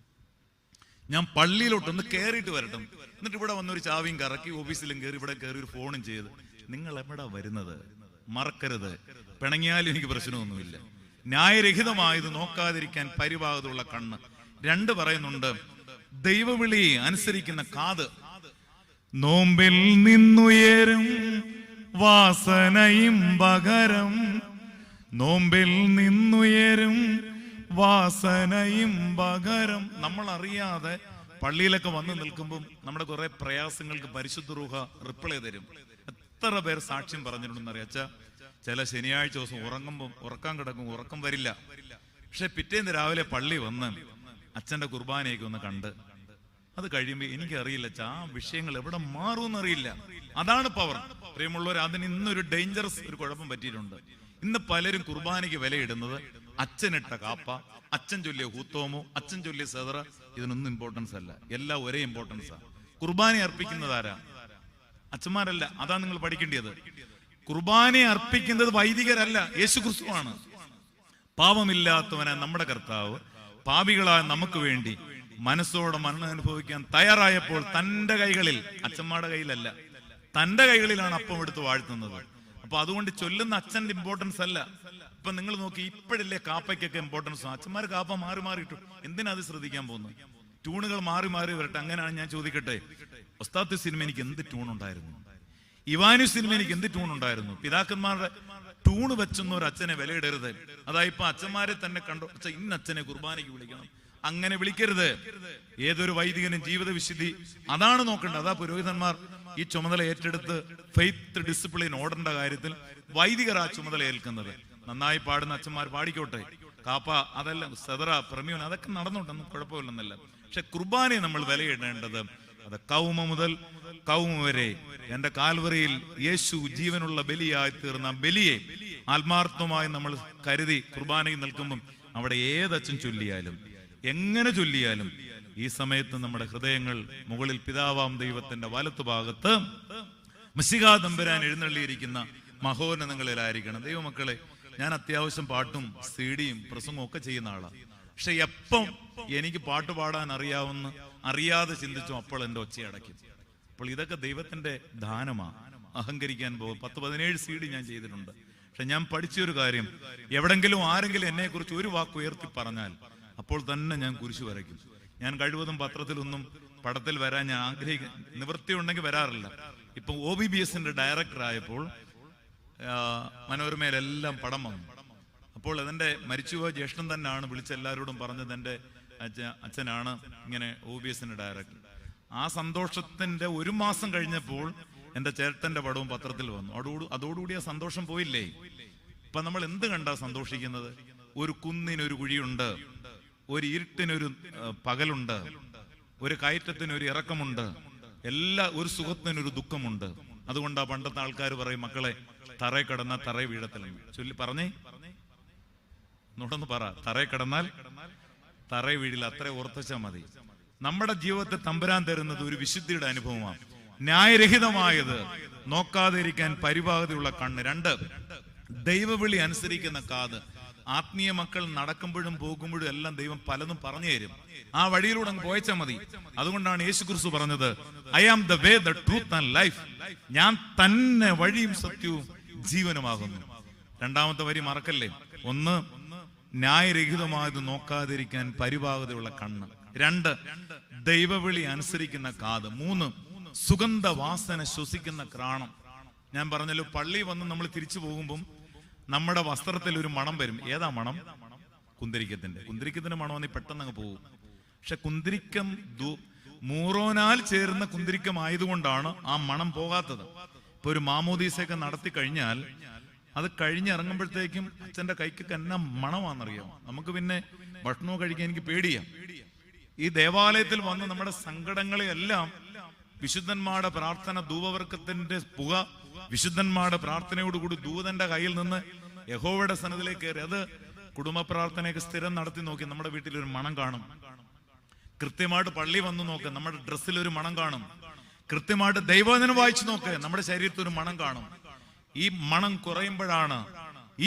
ഞാൻ പള്ളിയിലോട്ടൊന്ന് കയറിയിട്ട് വരട്ടെ. എന്നിട്ട് ഇവിടെ വന്നൊരു ചാവിയും കറക്കി ഓഫീസിലും കയറി, ഇവിടെ കയറി ഒരു ഫോണും ചെയ്ത്. നിങ്ങൾ എവിടെ വരുന്നത്? മറക്കരുത്. പിണങ്ങിയാലും എനിക്ക് പ്രശ്നമൊന്നുമില്ല. ന്യായരഹിതമായത് നോക്കാതിരിക്കാൻ പരിപാകതയുള്ള കണ്ണ്. 2 പറയുന്നുണ്ട്, ദൈവവിളി അനുസരിക്കുന്ന കാത്. നോമ്പിൽ നിന്നുയരും വാസനയും പകരം, നോമ്പിൽ നിന്നുയരും വാസനയും പകരം. നമ്മൾ അറിയാതെ പള്ളിയിലൊക്കെ വന്ന് നിൽക്കുമ്പോൾ നമ്മുടെ കുറെ പ്രയാസങ്ങൾക്ക് പരിശുദ്ധ റൂഹ റിപ്ലൈ തരും. എത്ര പേർ സാക്ഷ്യം പറഞ്ഞിട്ടുണ്ടെന്ന് അറിയാം. അച്ഛാ, ചില ശനിയാഴ്ച ദിവസം ഉറക്കാൻ കിടക്കും, ഉറക്കം വരില്ല. പക്ഷെ പിറ്റേന്ന് രാവിലെ പള്ളി വന്ന് അച്ഛന്റെ കുർബാനയൊക്കെ ഒന്ന് കണ്ട് അത് കഴിയുമ്പോൾ എനിക്കറിയില്ല ആ വിഷയങ്ങൾ എവിടെ മാറുമെന്നറിയില്ല. അതാണ് പവർ. പ്രിയമുള്ളവർ, അതിന് ഇന്നൊരു ഡേഞ്ചറസ് ഒരു കുഴപ്പം പറ്റിയിട്ടുണ്ട്. ഇന്ന് പലരും കുർബാനയ്ക്ക് വിലയിടുന്നത് അച്ഛനിട്ട കാപ്പ, അച്ഛൻ ചൊല്ലിയ ഹൂത്തോമോ, അച്ഛൻ ചൊല്ലിയ സെതറ, ഇതിനൊന്നും ഇമ്പോർട്ടൻസ് അല്ല. എല്ലാം ഒരേ ഇമ്പോർട്ടൻസാ. കുർബാന അർപ്പിക്കുന്നത് ആരാ? അച്ഛന്മാരല്ല. അതാ നിങ്ങൾ പഠിക്കേണ്ടത്. കുർബാന അർപ്പിക്കുന്നത് വൈദികരല്ല, യേശുക്രിസ്തുവാണ്. പാപമില്ലാത്തവനായ നമ്മുടെ കർത്താവ് പാപികളായ നമുക്ക് വേണ്ടി മനസ്സോടെ മരണം അനുഭവിക്കാൻ തയ്യാറായപ്പോൾ തന്റെ കൈകളിൽ, അച്ഛന്മാരുടെ കയ്യിലല്ല, തന്റെ കൈകളിലാണ് അപ്പം എടുത്ത് വാഴ്ത്തുന്നത്. അപ്പൊ അതുകൊണ്ട് ചൊല്ലുന്ന അച്ഛന്റെ ഇമ്പോർട്ടൻസ് അല്ല. ഇപ്പൊ നിങ്ങൾ നോക്കി, ഇപ്പോഴല്ലേ കാപ്പയ്ക്കൊക്കെ ഇമ്പോർട്ടൻസ്. അച്ഛന്മാർ കാപ്പ മാറി മാറിയിട്ടു. എന്തിനാ അത് ശ്രദ്ധിക്കാൻ പോകുന്നത്? ട്യൂണുകൾ മാറി മാറി വരട്ടെ. അങ്ങനെയാണ്. ഞാൻ ചോദിക്കട്ടെ, ഒസ്താദ് സിനിമ എനിക്ക് എന്ത് ട്യൂൺ ഉണ്ടായിരുന്നു? ഇവാനു സിനിമ എനിക്ക് എന്ത് ട്യൂൺ ഉണ്ടായിരുന്നു? പിതാക്കന്മാരുടെ ട്യൂണ് വെച്ചൊന്നും ഒരു അച്ഛനെ വിലയിടരുത്. അതായിപ്പോ അച്ഛന്മാരെ തന്നെ കണ്ടോ, ഇന്ന് അച്ഛനെ കുർബാനയ്ക്ക് വിളിക്കണം, അങ്ങനെ വിളിക്കരുത്. ഏതൊരു വൈദികനും ജീവിത വിശുദ്ധി അതാണ് നോക്കേണ്ടത്. അതാ പുരോഹിതന്മാർ ഈ ചുമതല ഏറ്റെടുത്ത് ഫെയ്ത്ത് ഡിസിപ്ലിൻ ഓർഡറിന്റെ കാര്യത്തിൽ വൈദികർ ആ ചുമതല ഏൽക്കുന്നത്. നന്നായി പാടുന്ന അച്ഛന്മാർ പാടിക്കോട്ടെ. കാപ്പ അതല്ല, സെതറ, പ്രമ്യൂൺ, അതൊക്കെ നടന്നോട്ടൊന്നും കുഴപ്പമില്ലെന്നല്ല. പക്ഷെ കുർബാനയെ നമ്മൾ വിലയിടേണ്ടത് അത് കൗമ മുതൽ കൗമ വരെ എന്റെ കാൽവറിയിൽ യേശു ജീവനുള്ള ബലിയായി തീർന്ന ബലിയെ ആത്മാർത്ഥമായി നമ്മൾ കരുതി കുർബാനയിൽ നിൽക്കുമ്പം അവിടെ ഏതച്ഛൻ ചൊല്ലിയാലും എങ്ങനെ ചൊല്ലിയാലും ഈ സമയത്ത് നമ്മുടെ ഹൃദയങ്ങൾ മുകളിൽ പിതാവാം ദൈവത്തിന്റെ വലത്തുഭാഗത്ത് മിശിഹാ തമ്പുരാൻ എഴുന്നള്ളിയിരിക്കുന്ന മഹോന്നതങ്ങളിലായിരിക്കണം. ദൈവമക്കളെ, ഞാൻ അത്യാവശ്യം പാട്ടും സീഡിയും പ്രസംഗവും ഒക്കെ ചെയ്യുന്ന ആളാണ്. പക്ഷെ എപ്പം എനിക്ക് പാട്ട് പാടാൻ അറിയാതെ ചിന്തിച്ചു അപ്പോൾ എൻ്റെ ഒച്ചയടയ്ക്കും. അപ്പോൾ ഇതൊക്കെ ദൈവത്തിന്റെ ദാനമാണ്. അഹങ്കരിക്കാൻ പോകും. 10-17 CD ഞാൻ ചെയ്തിട്ടുണ്ട്. പക്ഷെ ഞാൻ പഠിച്ചൊരു കാര്യം, എവിടെങ്കിലും ആരെങ്കിലും എന്നെ കുറിച്ച് ഒരു വാക്ക് ഉയർത്തി പറഞ്ഞാൽ അപ്പോൾ തന്നെ ഞാൻ കുരിശു വരയ്ക്കും. ഞാൻ കഴിവതും പത്രത്തിലൊന്നും പടത്തിൽ വരാൻ ഞാൻ നിവൃത്തി ഉണ്ടെങ്കിൽ വരാറില്ല. ഇപ്പം OBBSന്റെ ഡയറക്ടർ ആയപ്പോൾ മനോരമയിലെല്ലാം പടം വന്നു. അപ്പോൾ അതെന്റെ മരിച്ചുപോയ ജ്യേഷ്ഠൻ തന്നെയാണ് വിളിച്ചെല്ലാവരോടും പറഞ്ഞത് എൻ്റെ അച്ഛനാണ് ഇങ്ങനെ OBBSന്റെ ഡയറക്ടർ. ആ സന്തോഷത്തിന്റെ 1 മാസം കഴിഞ്ഞപ്പോൾ എൻ്റെ ചേട്ടന്റെ പടവും പത്രത്തിൽ വന്നു. അതോടുകൂടി ആ സന്തോഷം പോയില്ലേ? ഇപ്പൊ നമ്മൾ എന്ത് കണ്ടാ സന്തോഷിക്കുന്നത്? ഒരു കുന്നിനൊരു കുഴിയുണ്ട്, ഒരു ഇരുട്ടിനൊരു പകലുണ്ട്, ഒരു കയറ്റത്തിനൊരു ഇറക്കമുണ്ട്, ഒരു സുഖത്തിനൊരു ദുഃഖമുണ്ട്. അതുകൊണ്ടാ പണ്ടത്തെ ആൾക്കാർ പറയും, മക്കളെ തറയിൽ കിടന്നാൽ തറയെ വീഴത്തില്ല. ചൊല്ലി പറഞ്ഞേ, നോടൊന്ന് പറ. തറയിൽ കിടന്നാൽ തറയെ വീഴില്ല. അത്ര ഓർത്തച്ചാൽ മതി. നമ്മുടെ ജീവിതത്തെ തമ്പുരാൻ തരുന്നത് ഒരു വിശുദ്ധിയുടെ അനുഭവമാണ്. ന്യായരഹിതമായത് നോക്കാതെ ഇരിക്കാൻ പരിപാകതയുള്ള കണ്ണ്. 2, ദൈവവിളി അനുസരിക്കുന്ന കാത്. ആത്മീയ മക്കൾ നടക്കുമ്പോഴും പോകുമ്പോഴും എല്ലാം ദൈവം പലതും പറഞ്ഞു തരും. ആ വഴിയിലൂടെ അങ്ങ് പോയച്ചാൽ മതി. അതുകൊണ്ടാണ് യേശുക്രിസ്തു പറഞ്ഞത്, I am the way, the truth and life. ഞാൻ തന്നെ വഴിയും സത്യവും ജീവനുമാകുന്നു. 2ാമത്തെ വരി മറക്കല്ലേ. 1, ന്യായരഹിതമായത് നോക്കാതിരിക്കാൻ പരിപാകതയുള്ള കണ്ണ്. 2, ദൈവവിളി അനുസരിക്കുന്ന കാത്. 3, സുഗന്ധവാസന ശ്വസിക്കുന്ന ക്രാണം. ഞാൻ പറഞ്ഞല്ലോ, പള്ളി വന്ന് നമ്മൾ തിരിച്ചു പോകുമ്പം നമ്മുടെ വസ്ത്രത്തിൽ ഒരു മണം വരും. ഏതാ മണം? കുന്തിരിക്കത്തിന്റെ മണം വന്നി പെട്ടെന്ന് അങ്ങ് പോകും. പക്ഷെ കുന്തിരിക്കം മൂറോനാൽ ചേർന്ന കുന്തിരിക്കം ആയതുകൊണ്ടാണ് ആ മണം പോകാത്തത്. ഇപ്പൊ ഒരു മാമോദീസയൊക്കെ നടത്തി കഴിഞ്ഞാൽ അത് കഴിഞ്ഞിറങ്ങുമ്പോഴത്തേക്കും അച്ഛന്റെ കൈക്കൊക്കെ എന്നാ മണമാണെന്നറിയാം. നമുക്ക് പിന്നെ ഭക്ഷണവും കഴിക്കാൻ എനിക്ക് പേടിയാ. ഈ ദേവാലയത്തിൽ വന്ന് നമ്മുടെ സങ്കടങ്ങളെയെല്ലാം വിശുദ്ധന്മാരുടെ പ്രാർത്ഥന, ധൂപവർക്കത്തിന്റെ പുക, വിശുദ്ധന്മാരുടെ പ്രാർത്ഥനയോടുകൂടി ദൂതന്റെ കയ്യിൽ നിന്ന് യഹോവയുടെ സന്നിധിയിലേക്ക് കയറി. അത് കുടുംബ പ്രാർത്ഥനയൊക്കെ സ്ഥിരം നടത്തി നോക്കി നമ്മുടെ വീട്ടിലൊരു മണം കാണും. കൃത്യമായിട്ട് പള്ളി വന്നു നോക്ക്, നമ്മുടെ ഡ്രസ്സിലൊരു മണം കാണും. കൃത്യമായിട്ട് ദൈവവചനം വായിച്ചു നോക്ക്, നമ്മുടെ ശരീരത്തിൽ ഒരു മണം കാണും. ഈ മണം കുറയുമ്പോഴാണ്,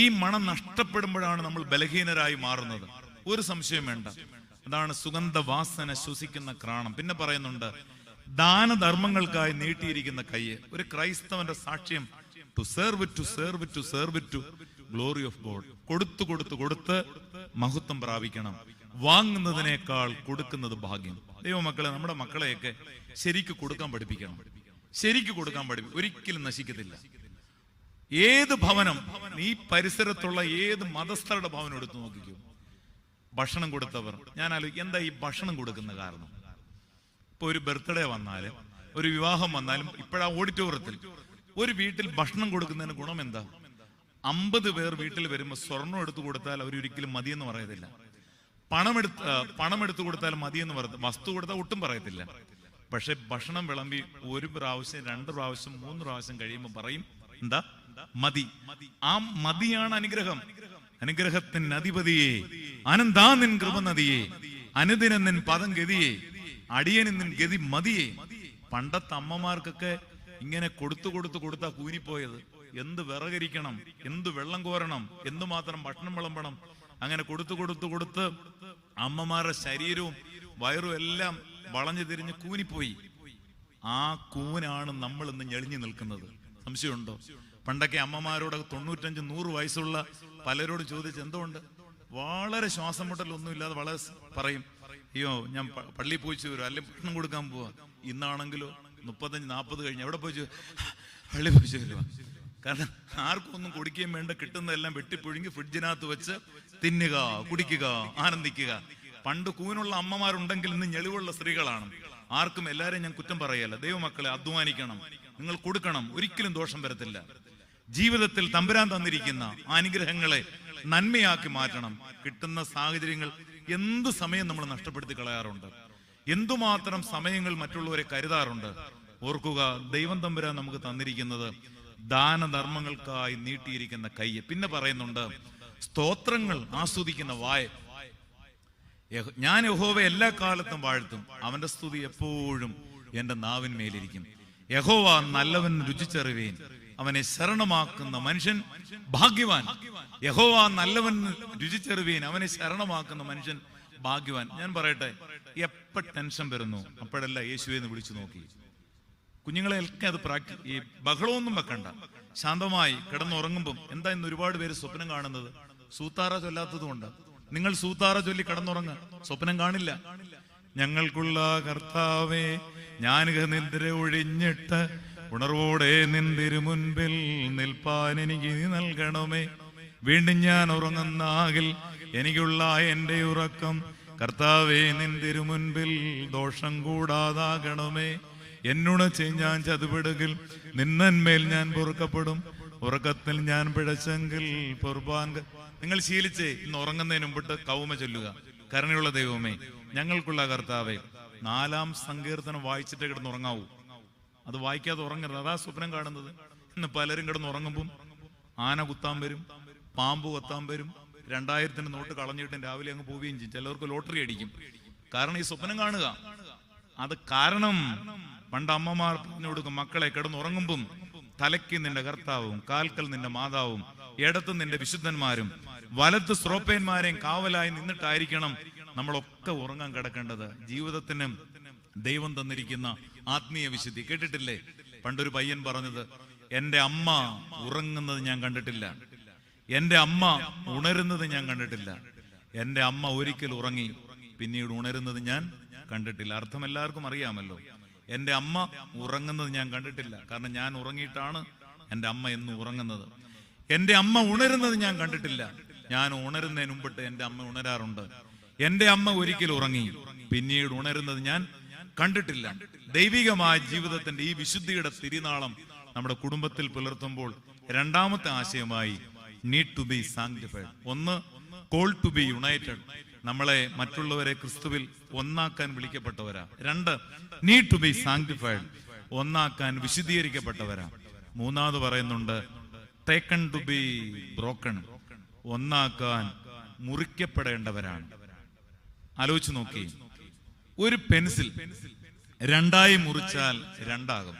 ഈ മണം നഷ്ടപ്പെടുമ്പോഴാണ് നമ്മൾ ബലഹീനരായി മാറുന്നത്. ഒരു സംശയം വേണ്ട. അതാണ് സുഗന്ധവാസന ശ്വസിക്കുന്ന ക്രാണം. പിന്നെ പറയുന്നുണ്ട്, ദാനധർമ്മങ്ങൾക്കായി നീട്ടിയിരിക്കുന്ന കയ്യ്. ഒരു ക്രൈസ്തവന്റെ സാക്ഷ്യം, to serve to serve to serve to glory of God. കൊടുത്തു കൊടുത്ത് കൊടുത്ത് മഹത്വം പ്രാപിക്കണം. വാങ്ങുന്നതിനേക്കാൾ കൊടുക്കുന്നത് ഭാഗ്യം. ദൈവമക്കളെ, നമ്മുടെ മക്കളെയൊക്കെ ശരിക്ക് കൊടുക്കാൻ പഠിപ്പിക്കണം. ശരിക്ക് കൊടുക്കാൻ പഠിപ്പിക്കും, ഒരിക്കലും നശിക്കത്തില്ല. ഏത് ഭവനം, ഈ പരിസരത്തുള്ള ഏത് മതസ്ഥരുടെ ഭവനം എടുത്തു നോക്കിക്കോ, ഭക്ഷണം കൊടുത്തവർ. ഞാൻ ആലോചിക്കും, എന്താ ഈ ഭക്ഷണം കൊടുക്കുന്ന കാരണം? ഇപ്പൊ ഒരു ബർത്ത്ഡേ വന്നാലും ഒരു വിവാഹം വന്നാലും ഇപ്പോഴാ ഓഡിറ്റോറിയത്തിൽ ഒരു വീട്ടിൽ ഭക്ഷണം കൊടുക്കുന്നതിന് ഗുണം എന്താ? 50 പേർ വീട്ടിൽ വരുമ്പോൾ സ്വർണം എടുത്തു കൊടുത്താൽ അവരൊരിക്കലും മതിയെന്ന് പറയത്തില്ല. പണം എടുത്തു കൊടുത്താൽ മതിയെന്ന് പറയത്തില്ല. വസ്തു കൊടുത്താൽ ഒട്ടും പറയത്തില്ല. പക്ഷെ ഭക്ഷണം വിളമ്പി 1 പ്രാവശ്യം 2 പ്രാവശ്യം 3 പ്രാവശ്യം കഴിയുമ്പോൾ പറയും എന്താ? മതി. ആ മതിയാണ് അനുഗ്രഹം. അനുഗ്രഹത്തിന് അധിപതിയെ, അനന്താ നിൻ കൃപ നദിയെ, അനുദിനം നിൻ പദം ഗതിയെ, അടിയന് നിൻ ഗതി മതിയെ. പണ്ടത്തെ അമ്മമാർക്കൊക്കെ ഇങ്ങനെ കൊടുത്താ കൂനിപ്പോയത്. എന്ത് വിറകരിക്കണം, എന്ത് വെള്ളം കോരണം, എന്തുമാത്രം ഭക്ഷണം വിളമ്പണം. അങ്ങനെ കൊടുത്ത് അമ്മമാരുടെ ശരീരവും വയറും എല്ലാം വളഞ്ഞു തിരിഞ്ഞ് കൂനിപ്പോയി. ആ കൂനാണ് നമ്മൾ ഇന്ന് ഞെളിഞ്ഞു നിൽക്കുന്നത്. സംശയമുണ്ടോ? പണ്ടൊക്കെ അമ്മമാരോട് 95-100 വയസ്സുള്ള പലരോട് ചോദിച്ച് എന്തുകൊണ്ട് വളരെ ശ്വാസം മുട്ടലൊന്നുമില്ലാതെ വളരെ പറയും, അയ്യോ ഞാൻ പള്ളിയിൽ പോയിച്ചു വരും, അല്ലെങ്കിൽ ഭക്ഷണം കൊടുക്കാൻ പോവാ. ഇന്നാണെങ്കിലോ 35-40 കഴിഞ്ഞ് എവിടെ പോയിച്ചു? പള്ളി പോയിച്ചു വരുവാ. കാരണം ആർക്കും ഒന്നും കുടിക്കുകയും വേണ്ട, കിട്ടുന്നതെല്ലാം വെട്ടിപ്പൊഴുങ്ങി ഫ്രിഡ്ജിനകത്ത് വെച്ച് തിന്നുക, കുടിക്കുക, ആനന്ദിക്കുക. പണ്ട് കൂനുള്ള അമ്മമാരുണ്ടെങ്കിൽ ഇന്ന് ഞെളിവുള്ള സ്ത്രീകളാണ്. ആർക്കും എല്ലാവരെയും ഞാൻ കുറ്റം പറയല്ല. ദൈവമക്കളെ, അധ്വാനിക്കണം, നിങ്ങൾ കൊടുക്കണം, ഒരിക്കലും ദോഷം വരത്തില്ല. ജീവിതത്തിൽ തമ്പുരാൻ തന്നിരിക്കുന്ന അനുഗ്രഹങ്ങളെ നന്മയാക്കി മാറ്റണം. കിട്ടുന്ന സാഹചര്യങ്ങൾ എന്ത് സമയം നമ്മൾ നഷ്ടപ്പെടുത്തി കളയാറുണ്ട്, എന്തുമാത്രം സമയങ്ങൾ മറ്റുള്ളവരെ കരുതാറുണ്ട്. ഓർക്കുക, ദൈവം തമ്പുരാൻ നമുക്ക് തന്നിരിക്കുന്നത് ദാനധർമ്മങ്ങൾക്കായി നീട്ടിയിരിക്കുന്ന കൈ. പിന്നെ പറയുന്നുണ്ട് സ്തോത്രങ്ങൾ ആസ്വദിക്കുന്ന വായ. ഞാൻ യഹോവ എല്ലാ കാലത്തും വാഴ്ത്തും, അവന്റെ സ്തുതി എപ്പോഴും എന്റെ നാവിന്മേലിരിക്കും. യഹോവ നല്ലവൻ രുചിച്ചറിവേൻ, അവനെ ശരണമാക്കുന്ന മനുഷ്യൻ ഭാഗ്യവാൻ. യഹോവ നല്ലവൻ രുചിച്ചറിവേൻ, അവനെ ശരണമാക്കുന്ന മനുഷ്യൻ ഭാഗ്യവാൻ. ഞാൻ പറയട്ടെ, എപ്പോ ടെൻഷൻ വരുന്നു അപ്പോഴല്ല യേശുവെ എന്ന് വിളിച്ചു നോക്കി. കുഞ്ഞുങ്ങളെ ഒക്കെ അത് ഈ ബഹളമൊന്നും വെക്കണ്ട. ശാന്തമായി കിടന്നുറങ്ങുമ്പം എന്താ ഇന്ന് ഒരുപാട് പേര് സ്വപ്നം കാണുന്നത്? സൂത്താറ ചൊല്ലാത്തത് കൊണ്ട്. നിങ്ങൾ സൂത്താറ ചൊല്ലി കിടന്നുറങ്ങുക, സ്വപ്നം കാണില്ല. ഞങ്ങൾക്കുള്ള കർത്താവേ, ഞാൻ നിദ്ര ഒഴിഞ്ഞിട്ട് ഉണർവോടെ നിന്തിരു മുൻപിൽ നിൽപ്പാൻ എനിക്ക് നൽകണമേ. വീണ്ടും ഞാൻ ഉറങ്ങുന്നാകിൽ എനിക്കുള്ള എന്റെ ഉറക്കം കർത്താവേ നിന്തിരു മുൻപിൽ ദോഷം കൂടാതാകണമേ. എന്നുണച്ച് ഞാൻ ചതുപെടുകിൽ നിന്നന്മേൽ ഞാൻ പൊറുക്കപ്പെടും, ഉറക്കത്തിൽ ഞാൻ പിഴച്ചെങ്കിൽ പൊറുപ്പാൻ. നിങ്ങൾ ശീലിച്ച് ഇന്ന് ഉറങ്ങുന്നതിന് മുമ്പിട്ട് കൗമ ചൊല്ലുക, കരുണയുള്ള ദൈവമേ ഞങ്ങൾക്കുള്ള കർത്താവേ. 4-ാം സങ്കീർത്തനം വായിച്ചിട്ട് കിടന്നുറങ്ങാവൂ. അത് വായിക്കാതെ ഉറങ്ങരുത്. അതാ സ്വപ്നം കാണുന്നത്. ഇന്ന് പലരും കിടന്നുറങ്ങുമ്പം ആന കുത്താൻ വരും, പാമ്പ് കൊത്താൻ വരും, 2000-ന്റെ നോട്ട് കളഞ്ഞിട്ട് രാവിലെ അങ്ങ് പോവുകയും ചെയ്യും. ചിലവർക്ക് ലോട്ടറി അടിക്കും. കാരണം ഈ സ്വപ്നം കാണുക. അത് കാരണം പണ്ട് അമ്മമാർ പറഞ്ഞു കൊടുക്കും, മക്കളെ കിടന്നുറങ്ങുമ്പം തലയ്ക്ക് നിന്റെ കർത്താവും കാൽക്കൽ നിന്റെ മാതാവും ഇടത്ത് നിന്റെ വിശുദ്ധന്മാരും വലത്ത് ശ്രോപ്പന്മാരെയും കാവലായി നിന്നിട്ടായിരിക്കണം നമ്മളൊക്കെ ഉറങ്ങാൻ കിടക്കേണ്ടത്. ജീവിതത്തിന് ദൈവം തന്നിരിക്കുന്ന ആത്മീയ വിശുദ്ധി കേട്ടിട്ടില്ലേ? പണ്ടൊരു പയ്യൻ പറഞ്ഞത്, എന്റെ അമ്മ ഉറങ്ങുന്നത് ഞാൻ കണ്ടിട്ടില്ല, എന്റെ അമ്മ ഉണരുന്നത് ഞാൻ കണ്ടിട്ടില്ല, എന്റെ അമ്മ ഒരിക്കൽ ഉറങ്ങി പിന്നീട് ഉണരുന്നത് ഞാൻ കണ്ടിട്ടില്ല. അർത്ഥം എല്ലാവർക്കും അറിയാമല്ലോ. എന്റെ അമ്മ ഉറങ്ങുന്നത് ഞാൻ കണ്ടിട്ടില്ല, കാരണം ഞാൻ ഉറങ്ങിയിട്ടാണ് എന്റെ അമ്മ എന്നും ഉറങ്ങുന്നത്. എന്റെ അമ്മ ഉണരുന്നത് ഞാൻ കണ്ടിട്ടില്ല, ഞാൻ ഉണരുന്നതിന് മുമ്പിട്ട് എന്റെ അമ്മ ഉണരാറുണ്ട്. എന്റെ അമ്മ ഒരിക്കൽ ഉറങ്ങി പിന്നീട് ഉണരുന്നത് ഞാൻ കണ്ടിട്ടില്ല. ദൈവികമായ ജീവിതത്തിന്റെ ഈ വിശുദ്ധിയുടെ തിരുനാളം നമ്മുടെ കുടുംബത്തിൽ പുലർത്തുമ്പോൾ രണ്ടാമത്തെ ആശയമായി നീഡ് ടു ബി സാങ്ക്ടിഫൈഡ്. ഒന്ന്, കോൾ ടു ബി യുണൈറ്റഡ്, നമ്മളെ മറ്റുള്ളവരെ ക്രിസ്തുവിൽ ഒന്നാക്കാൻ വിളിക്കപ്പെട്ടവരാ. 2, നീഡ് ടു ബി സാങ്ക്ടിഫൈഡ്, ഒന്നാക്കാൻ വിശുദ്ധീകരിക്കപ്പെട്ടവരാ. 3 പറയുന്നുണ്ട്, ടേക്കൺ ടു ബി ബ്രോക്കൺ, ഒന്നാക്കാൻ മുറിക്കപ്പെടേണ്ടവരാണ്. ആലോചിച്ച് നോക്കി, ഒരു പെൻസിൽ 2ആയി മുറിച്ചാൽ 2 ആകും.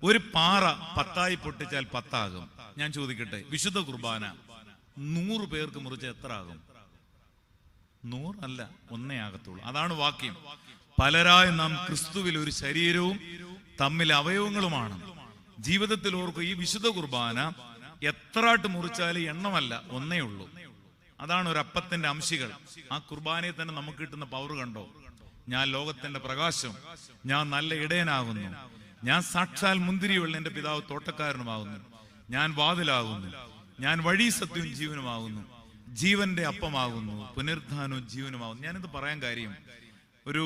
ഒരു പാറ 10ആയി പൊട്ടിച്ചാൽ 10 ആകും. ഞാൻ ചോദിക്കട്ടെ, വിശുദ്ധ കുർബാന 100 പേർക്ക് മുറിച്ച എത്ര ആകും? 100 അല്ല, 1 ആകത്തുള്ളൂ. അതാണ് വാക്യം. പലരായി നാം ക്രിസ്തുവിൽ ഒരു ശരീരവും തമ്മിൽ അവയവങ്ങളുമാണ്. ജീവിതത്തിൽ ഓർക്കും, ഈ വിശുദ്ധ കുർബാന എത്രാട്ട് മുറിച്ചാലും എണ്ണമല്ല, 1 ഉള്ളൂ. അതാണ് ഒരു അപ്പത്തിന്റെ അംശികൾ. ആ കുർബാനയിൽ തന്നെ നമുക്ക് കിട്ടുന്ന പവർ കണ്ടോ? ഞാൻ ലോകത്തിന്റെ പ്രകാശം, ഞാൻ നല്ല ഇടയനാകുന്നു, ഞാൻ സാക്ഷാൽ മുന്തിരിയുള്ള എന്റെ പിതാവ് തോട്ടക്കാരനുമാകുന്നു, ഞാൻ വാതിലാകുന്നു, ഞാൻ വഴി സത്യവും ജീവനുമാകുന്നു, ജീവന്റെ അപ്പമാകുന്നു, പുനരുത്ഥാനവും ജീവനുമാകുന്നു. ഞാനിത് പറയാൻ കാര്യം, ഒരു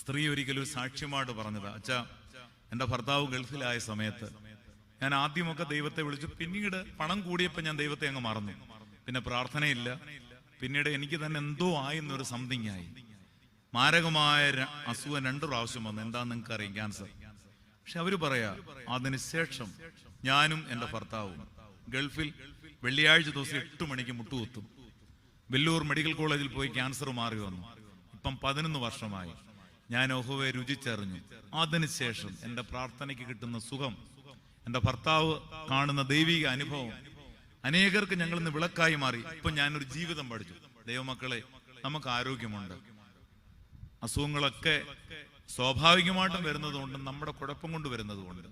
സ്ത്രീ ഒരിക്കലും സാക്ഷ്യമായിട്ട് പറഞ്ഞത്, അച്ഛാ എൻ്റെ ഭർത്താവ് ഗൾഫിലായ സമയത്ത് ഞാൻ ആദ്യമൊക്കെ ദൈവത്തെ വിളിച്ചു, പിന്നീട് പണം കൂടിയപ്പോൾ ഞാൻ ദൈവത്തെ അങ്ങ് മറന്നു, പിന്നെ പ്രാർത്ഥനയില്ല, പിന്നീട് എനിക്ക് തന്നെ എന്തോ ആയെന്നൊരു സംതിങ് ആയി, മാരകമായ അസുഖം 2 പ്രാവശ്യം വന്നു. എന്താന്ന് നിങ്ങൾക്ക് അറിയാം, ക്യാൻസർ. പക്ഷെ അവര് പറയാ, അതിനുശേഷം ഞാനും എൻ്റെ ഭർത്താവും ഗൾഫിൽ വെള്ളിയാഴ്ച ദിവസം 8 മണിക്ക് മുട്ടുകുത്തും. വെല്ലൂർ മെഡിക്കൽ കോളേജിൽ പോയി ക്യാൻസർ മാറി വന്നു. ഇപ്പം 11 വർഷമായി. ഞാൻ യഹോവയെ രുചിച്ചറിഞ്ഞു. അതിനുശേഷം എൻ്റെ പ്രാർത്ഥനയ്ക്ക് കിട്ടുന്ന സുഖം, എൻ്റെ ഭർത്താവ് കാണുന്ന ദൈവിക അനുഭവം അനേകർക്ക് ഞങ്ങൾ ഇന്ന് വിളക്കായി മാറി. ഇപ്പൊ ഞാനൊരു ജീവിതം പഠിച്ചു. ദൈവമക്കളെ, നമുക്ക് ആരോഗ്യമുണ്ട്, അസുഖങ്ങളൊക്കെ സ്വാഭാവികമായിട്ടും വരുന്നതുകൊണ്ട്, നമ്മുടെ കുഴപ്പം കൊണ്ട് വരുന്നതുകൊണ്ട്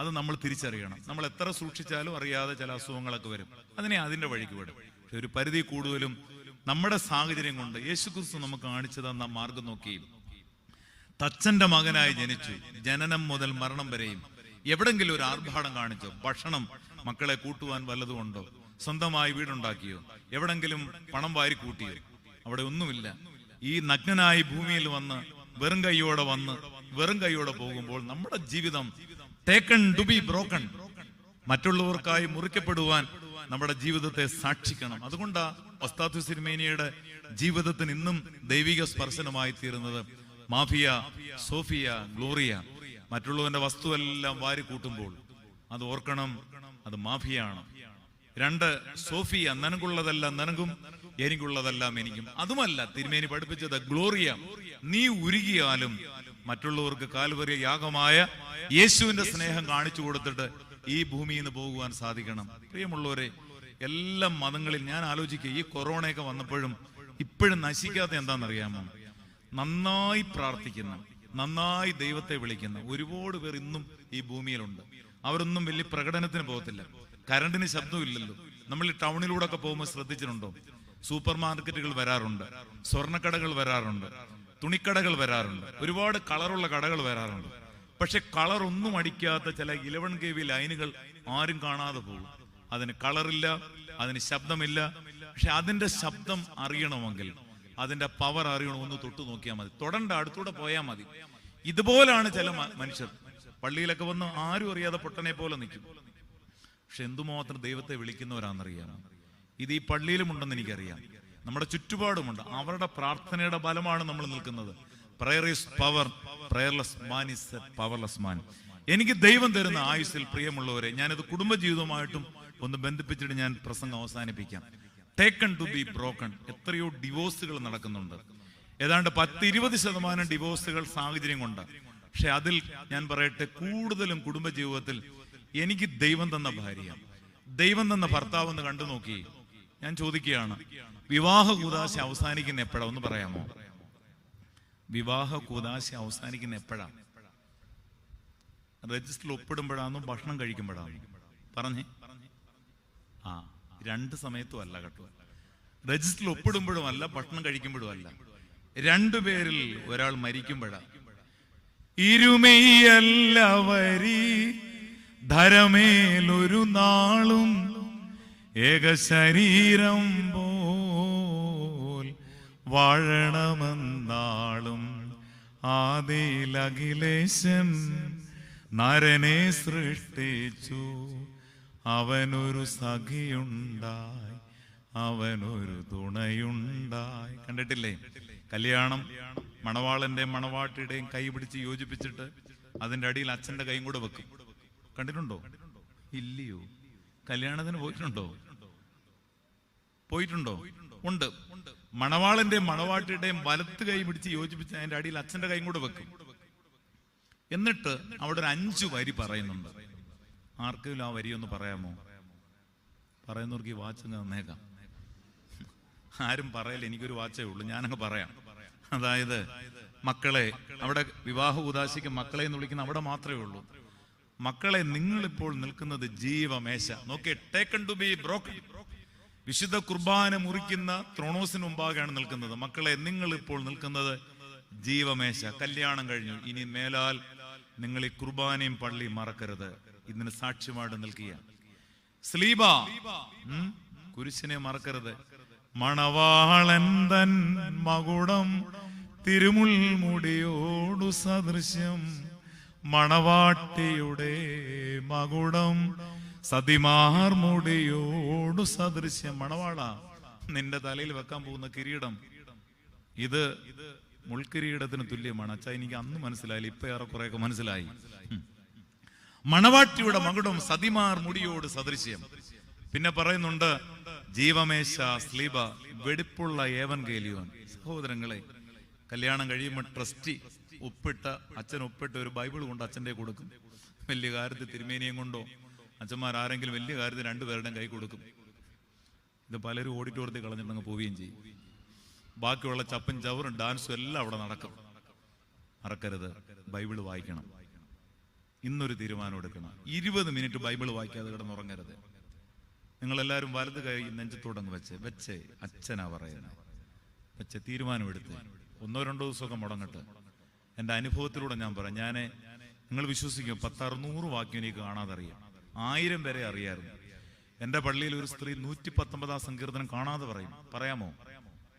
അത് നമ്മൾ തിരിച്ചറിയണം. നമ്മൾ എത്ര സൂക്ഷിച്ചാലും അറിയാതെ ചില അസുഖങ്ങളൊക്കെ വരും. അതിന്റെ വഴിക്ക് വിടും. പക്ഷെ ഒരു പരിധി കൂടുതലും നമ്മുടെ സാഹചര്യം കൊണ്ട് യേശുക്രിസ്തു നമുക്ക് കാണിച്ചു തന്ന മാർഗം നോക്കി, തച്ചന്റെ മകനായി ജനിച്ചു, ജനനം മുതൽ മരണം വരെയും എവിടെങ്കിലും ഒരു ആർഭാടം കാണിച്ചോ? ഭക്ഷണം മക്കളെ കൂട്ടുവാൻ വല്ലതുമുണ്ടോ? സ്വന്തമായി വീടുണ്ടാക്കിയോ? എവിടെങ്കിലും പണം വാരി കൂട്ടിയോ? അവിടെ ഒന്നുമില്ല. ഈ നഗ്നനായി ഭൂമിയിൽ വന്ന് വെറും കൈയോടെ പോകുമ്പോൾ നമ്മുടെ ജീവിതം ടേക്കൺ ടു ബി ബ്രോക്കൺ, മറ്റുള്ളവർക്കായി മുറിക്കപ്പെടുവാൻ നമ്മുടെ ജീവിതത്തെ സാക്ഷിക്കണം. അതുകൊണ്ടാ ഒസ്താത്യോസ് തിരുമേനിയുടെ ജീവിതത്തിന് ഇന്നും ദൈവിക സ്പർശനമായി തീരുന്നത്. മാഫിയ, സോഫിയ, ഗ്ലോറിയ, മറ്റുള്ളവന്റെ വസ്തുവെല്ലാം വാരി കൂട്ടുമ്പോൾ അത് ഓർക്കണം, അത് മാഫിയാണ്. 2 സോഫിയ, നിനക്കുള്ളതെല്ലാം നിനക്കും, എനിക്കുള്ളതെല്ലാം എനിക്കും. അതുമല്ല തിരുമേനി പഠിപ്പിച്ചത് ഗ്ലോറിയ, നീ ഉരുകിയാലും മറ്റുള്ളവർക്ക് കാൽവരിയ യാഗമായ യേശുവിന്റെ സ്നേഹം കാണിച്ചു കൊടുത്തിട്ട് ഈ ഭൂമിയിൽ നിന്ന് പോകുവാൻ സാധിക്കണം. പ്രിയമുള്ളവരെ, എല്ലാ മതങ്ങളിൽ ഞാൻ ആലോചിക്കുക, ഈ കൊറോണയൊക്കെ വന്നപ്പോഴും ഇപ്പോഴും നശിക്കാത്ത എന്താണെന്നറിയാമോ? നന്നായി പ്രാർത്ഥിക്കുന്ന, നന്നായി ദൈവത്തെ വിളിക്കുന്ന ഒരുപാട് പേർ ഇന്നും ഈ ഭൂമിയിലുണ്ട്. അവരൊന്നും വലിയ പ്രകടനത്തിന് പോകത്തില്ല. കറണ്ടിന് ശബ്ദമില്ലല്ലോ. നമ്മൾ ഈ ടൗണിലൂടെ ഒക്കെ പോകുമ്പോൾ ശ്രദ്ധിച്ചിട്ടുണ്ടോ? സൂപ്പർ മാർക്കറ്റുകൾ വരാറുണ്ട്, സ്വർണ്ണക്കടകൾ വരാറുണ്ട്, തുണിക്കടകൾ വരാറുണ്ട്, ഒരുപാട് കളറുള്ള കടകൾ വരാറുണ്ട്. പക്ഷെ കളറൊന്നും അടിക്കാത്ത ചില 11 kV ലൈനുകൾ ആരും കാണാതെ പോകും. അതിന് കളറില്ല, അതിന് ശബ്ദമില്ല. പക്ഷെ അതിന്റെ ശബ്ദം അറിയണമെങ്കിൽ, അതിന്റെ പവർ അറിയണമെന്ന് തൊട്ട് നോക്കിയാൽ മതി. തൊടണ്ട, അടുത്തൂടെ പോയാൽ മതി. ഇതുപോലാണ് ചില മനുഷ്യർ പള്ളിയിലൊക്കെ വന്ന് ആരും അറിയാതെ പൊട്ടനെ പോലെ നിൽക്കും. പക്ഷെ എന്തുമാത്രം ദൈവത്തെ വിളിക്കുന്നവരാണെന്നറിയാം. ഇത് ഈ പള്ളിയിലും ഉണ്ടെന്ന് എനിക്കറിയാം, നമ്മുടെ ചുറ്റുപാടുമുണ്ട്. അവരുടെ പ്രാർത്ഥനയുടെ ബലമാണ് നമ്മൾ നിൽക്കുന്നത്. Prayer is power, prayerless man is a powerless man. എനിക്ക് ദൈവം തരുന്ന ആയുസ്സിൽ, പ്രിയമുള്ളവരെ, ഞാനിത് കുടുംബജീവിതവുമായിട്ടും ഒന്ന് ബന്ധിപ്പിച്ചിട്ട് ഞാൻ പ്രസംഗം അവസാനിപ്പിക്കാം. Taken to be broken. എത്രയോ ഡിവോഴ്സുകൾ നടക്കുന്നുണ്ട്. ഏതാണ്ട് 10-20% ഡിവോഴ്സുകൾ സാഹചര്യം കൊണ്ട്. പക്ഷെ അതിൽ ഞാൻ പറയട്ടെ, കൂടുതലും കുടുംബജീവിതത്തിൽ എനിക്ക് ദൈവം തന്ന ഭാര്യ, ദൈവം തന്ന ഭർത്താവ് എന്ന് കണ്ടു നോക്കി. ഞാൻ ചോദിക്കുകയാണ്, വിവാഹ കൂദാശ അവസാനിക്കുന്ന എപ്പോഴാ? ഒന്ന് പറയാമോ? വിവാഹ കൂദാശ അവസാനിക്കുന്ന എപ്പോഴാ? രജിസ്റ്ററിൽ ഒപ്പിടുമ്പോഴാണോ ഭക്ഷണം കഴിക്കുമ്പോഴാണോ? പറഞ്ഞേ. 2 സമയത്തും അല്ല കേട്ടോ. രജിസ്റ്ററിൽ ഒപ്പിടുമ്പോഴും അല്ല, ഭക്ഷണം കഴിക്കുമ്പോഴും അല്ല. 2 പേരിൽ ഒരാൾ മരിക്കുമ്പോഴാ. ഇരുമയല്ല വരി ധരമേലൊരു നാളും ഏക ശരീരം പോൽ വാഴണമെന്നാളും ആദിയിലഖിലേശൻ നരനെ സൃഷ്ടിച്ചു. അവനൊരു സഖിയുണ്ടായി, അവനൊരു തുണയുണ്ടായി. കണ്ടിട്ടില്ലേ? കല്യാണം മണവാളന്റെ മണവാട്ടിയുടെയും കൈ പിടിച്ച് യോജിപ്പിച്ചിട്ട് അതിന്റെ അടിയിൽ അച്ഛന്റെ കൈയും കൂടെ വെക്കും. കണ്ടിട്ടുണ്ടോ? ഇല്ലയോ? കല്യാണത്തിന് പോയിട്ടുണ്ടോ? ഉണ്ട്. മണവാളന്റെയും മണവാട്ടിയുടെയും വലത്ത് കൈ പിടിച്ച് യോജിപ്പിച്ച് അതിന്റെ അടിയിൽ അച്ഛന്റെ കൈയും കൂടെ വെക്കും. എന്നിട്ട് അവിടെ ഒരു 5 വരി പറയുന്നുണ്ട്. ആർക്കെങ്കിലും ആ വരി ഒന്ന് പറയാമോ? പറയുന്നവർക്ക് ഈ വാച്ച് തന്നേക്കാം. ആരും പറയല്ല, എനിക്കൊരു വാച്ചേ ഉള്ളൂ, ഞാനങ്ങ് പറയാം. അതായത്, മക്കളെ, അവിടെ വിവാഹ ഉദാശിക്ക് മക്കളെ എന്ന് വിളിക്കുന്ന അവിടെ മാത്രമേ ഉള്ളൂ. മക്കളെ, നിങ്ങളിപ്പോൾ നിൽക്കുന്നത് ജീവമേശ. നോക്കിയേ, ടേക്കൺ ടു ബി ബ്രോക്കൺ. വിശുദ്ധ കുർബാന മുറിക്കുന്ന ത്രോണോസിന് മുമ്പാകെയാണ് നിൽക്കുന്നത്. മക്കളെ, നിങ്ങൾ ഇപ്പോൾ നിൽക്കുന്നത് ജീവമേശ. കല്യാണം കഴിഞ്ഞു, ഇനി മേലാൽ നിങ്ങൾ ഈ കുർബാനയും പള്ളിയും മറക്കരുത്. ഇതിന് സാക്ഷ്യമായിട്ട് നിൽക്കുക. സ്ലീബ, കുരിശിനെ മറക്കരുത്. മണവാളൻ തൻ മകുടം തിരുമുൾമുടിയോടു സദൃശ്യം, മണവാട്ടിയുടെ മകുടം സതിമാർ മുടിയോടു സദൃശ്യം. മണവാള, നിന്റെ തലയിൽ വെക്കാൻ പോകുന്ന കിരീടം ഇത് മുൾക്കിരീടത്തിന് തുല്യമാണ്. അച്ഛാ, എനിക്ക് അന്ന് മനസ്സിലായില്ല, ഇപ്പൊ ഏറെക്കുറെയൊക്കെ മനസ്സിലായി. മണവാട്ടിയുടെ മകുടം സതിമാർ മുടിയോട് സദൃശ്യം. പിന്നെ പറയുന്നുണ്ട് ജീവമേശ സ്ലീബ വെടിപ്പുള്ള ഏവൻഗേലിയോൻ. സഹോദരങ്ങളെ, കല്യാണം കഴിയുമ്പോൾ ട്രസ്റ്റി അച്ഛൻ ഒപ്പിട്ട് ഒരു ബൈബിൾ കൊണ്ട് അച്ഛൻ്റെ കൊടുക്കും. വലിയ കാര്യത്തിൽ തിരുമേനിയും കൊണ്ടോ അച്ഛന്മാർ ആരെങ്കിലും വലിയ കാര്യത്തിൽ രണ്ടുപേരുടെയും കൈ കൊടുക്കും. ഇത് പലരും ഓഡിറ്റോറിയത്തിൽ കളഞ്ഞിട്ടങ്ങ് പോവുകയും ചെയ്യും. ബാക്കിയുള്ള ചപ്പും ചവറും ഡാൻസും എല്ലാം അവിടെ നടക്കും. മറക്കരുത്, ബൈബിൾ വായിക്കണം. ഇന്നൊരു തീരുമാനം എടുക്കണം. 20 മിനിറ്റ് ബൈബിൾ വായിക്കാതെ കിടന്നുറങ്ങരുത്. നിങ്ങളെല്ലാവരും വലത് കൈ നെഞ്ചത്തോടങ്ങ് വെച്ച് അച്ഛനാ പറയുന്നത്, വെച്ച് തീരുമാനമെടുത്ത് 1-2 ദിവസമൊക്കെ മുടങ്ങട്ടെ. എൻ്റെ അനുഭവത്തിലൂടെ ഞാൻ പറയാം. നിങ്ങൾ വിശ്വസിക്കും, 10-600 വാക്യം എനിക്ക് കാണാതെ അറിയാം. 1000 വരെ അറിയായിരുന്നു. എൻ്റെ പള്ളിയിൽ ഒരു സ്ത്രീ 119 സങ്കീർത്തനം കാണാതെ പറയാമോ?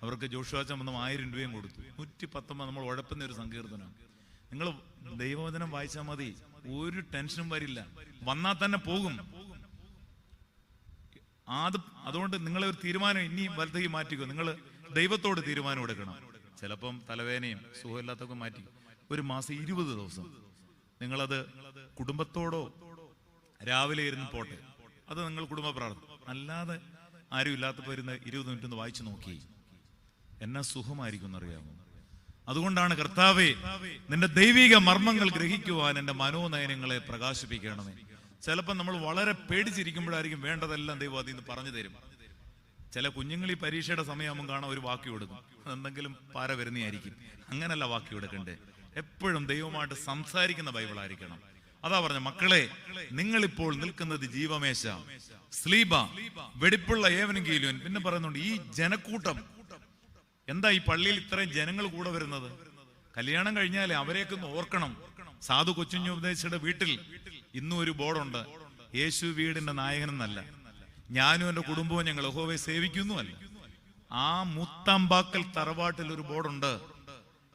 അവർക്ക് ജോഷുവാച്ചൻ വന്ന് 1000 രൂപയും കൊടുത്തു. 119 നമ്മൾ ഉഴപ്പുന്ന ഒരു സങ്കീർത്തനം. നിങ്ങൾ ദൈവവചനം വായിച്ചാൽ മതി, ഒരു ടെൻഷനും വരില്ല. വന്നാൽ തന്നെ പോകും. അതുകൊണ്ട് നിങ്ങളെ ഒരു തീരുമാനം ഇനി വലത്തേക്ക് മാറ്റിക്കോ. നിങ്ങൾ ദൈവത്തോട് തീരുമാനം എടുക്കണം. ചിലപ്പം തലവേനയും സുഖമില്ലാത്തൊക്കെ മാറ്റി ഒരു മാസം 20 ദിവസം നിങ്ങളത് കുടുംബത്തോടോ രാവിലെ ഇരുന്ന് പോട്ടെ, അത് നിങ്ങൾ കുടുംബ പ്രാർത്ഥന. അല്ലാതെ ആരും ഇല്ലാത്തപ്പോൾ ഇരുന്ന് 20 മിനിറ്റ് ഒന്ന് വായിച്ചു നോക്കി എന്നാ സുഖമായിരിക്കും എന്നറിയാമോ? അതുകൊണ്ടാണ് കർത്താവേ, നിന്റെ ദൈവിക മർമ്മങ്ങൾ ഗ്രഹിക്കുവാൻ എന്റെ മനോനയനങ്ങളെ പ്രകാശിപ്പിക്കണമേ. ചിലപ്പോൾ നമ്മൾ വളരെ പേടിച്ചിരിക്കുമ്പോഴായിരിക്കും വേണ്ടതെല്ലാം ദൈവം അതിൽ നിന്ന് പറഞ്ഞു തരും. ചില കുഞ്ഞുങ്ങൾ ഈ പരീക്ഷയുടെ സമയമാകുമ്പോൾ കാണാൻ ഒരു വാക്യം കൊടുക്കും, അതെന്തെങ്കിലും പാര വരുന്നതായിരിക്കും. അങ്ങനല്ല വാക്യം എടുക്കണ്ടേ, എപ്പോഴും ദൈവമായിട്ട് സംസാരിക്കുന്ന ബൈബിളായിരിക്കണം. അതാ പറഞ്ഞ മക്കളെ, നിങ്ങളിപ്പോൾ നിൽക്കുന്നത് ജീവമേശ സ്ലീബ വെടിപ്പുള്ള ഏവനെങ്കിലും. പിന്നെ പറയുന്നുണ്ട് ഈ ജനക്കൂട്ടം. എന്താ ഈ പള്ളിയിൽ ഇത്രയും ജനങ്ങൾ കൂടെ വരുന്നത്? കല്യാണം കഴിഞ്ഞാലേ അവരെയൊക്കെ ഒന്ന് ഓർക്കണം. സാധു കൊച്ചുഞ്ഞുപദേശിയുടെ വീട്ടിൽ ഇന്നും ഒരു ബോർഡുണ്ട്, യേശു വീടിന്റെ നായകനെന്നല്ല, ഞാനും എൻ്റെ കുടുംബവും ഞങ്ങൾ യഹോവയെ സേവിക്കുന്നു അല്ല. ആ മുത്തമ്പാക്കൽ തറവാട്ടിൽ ഒരു ബോർഡുണ്ട്,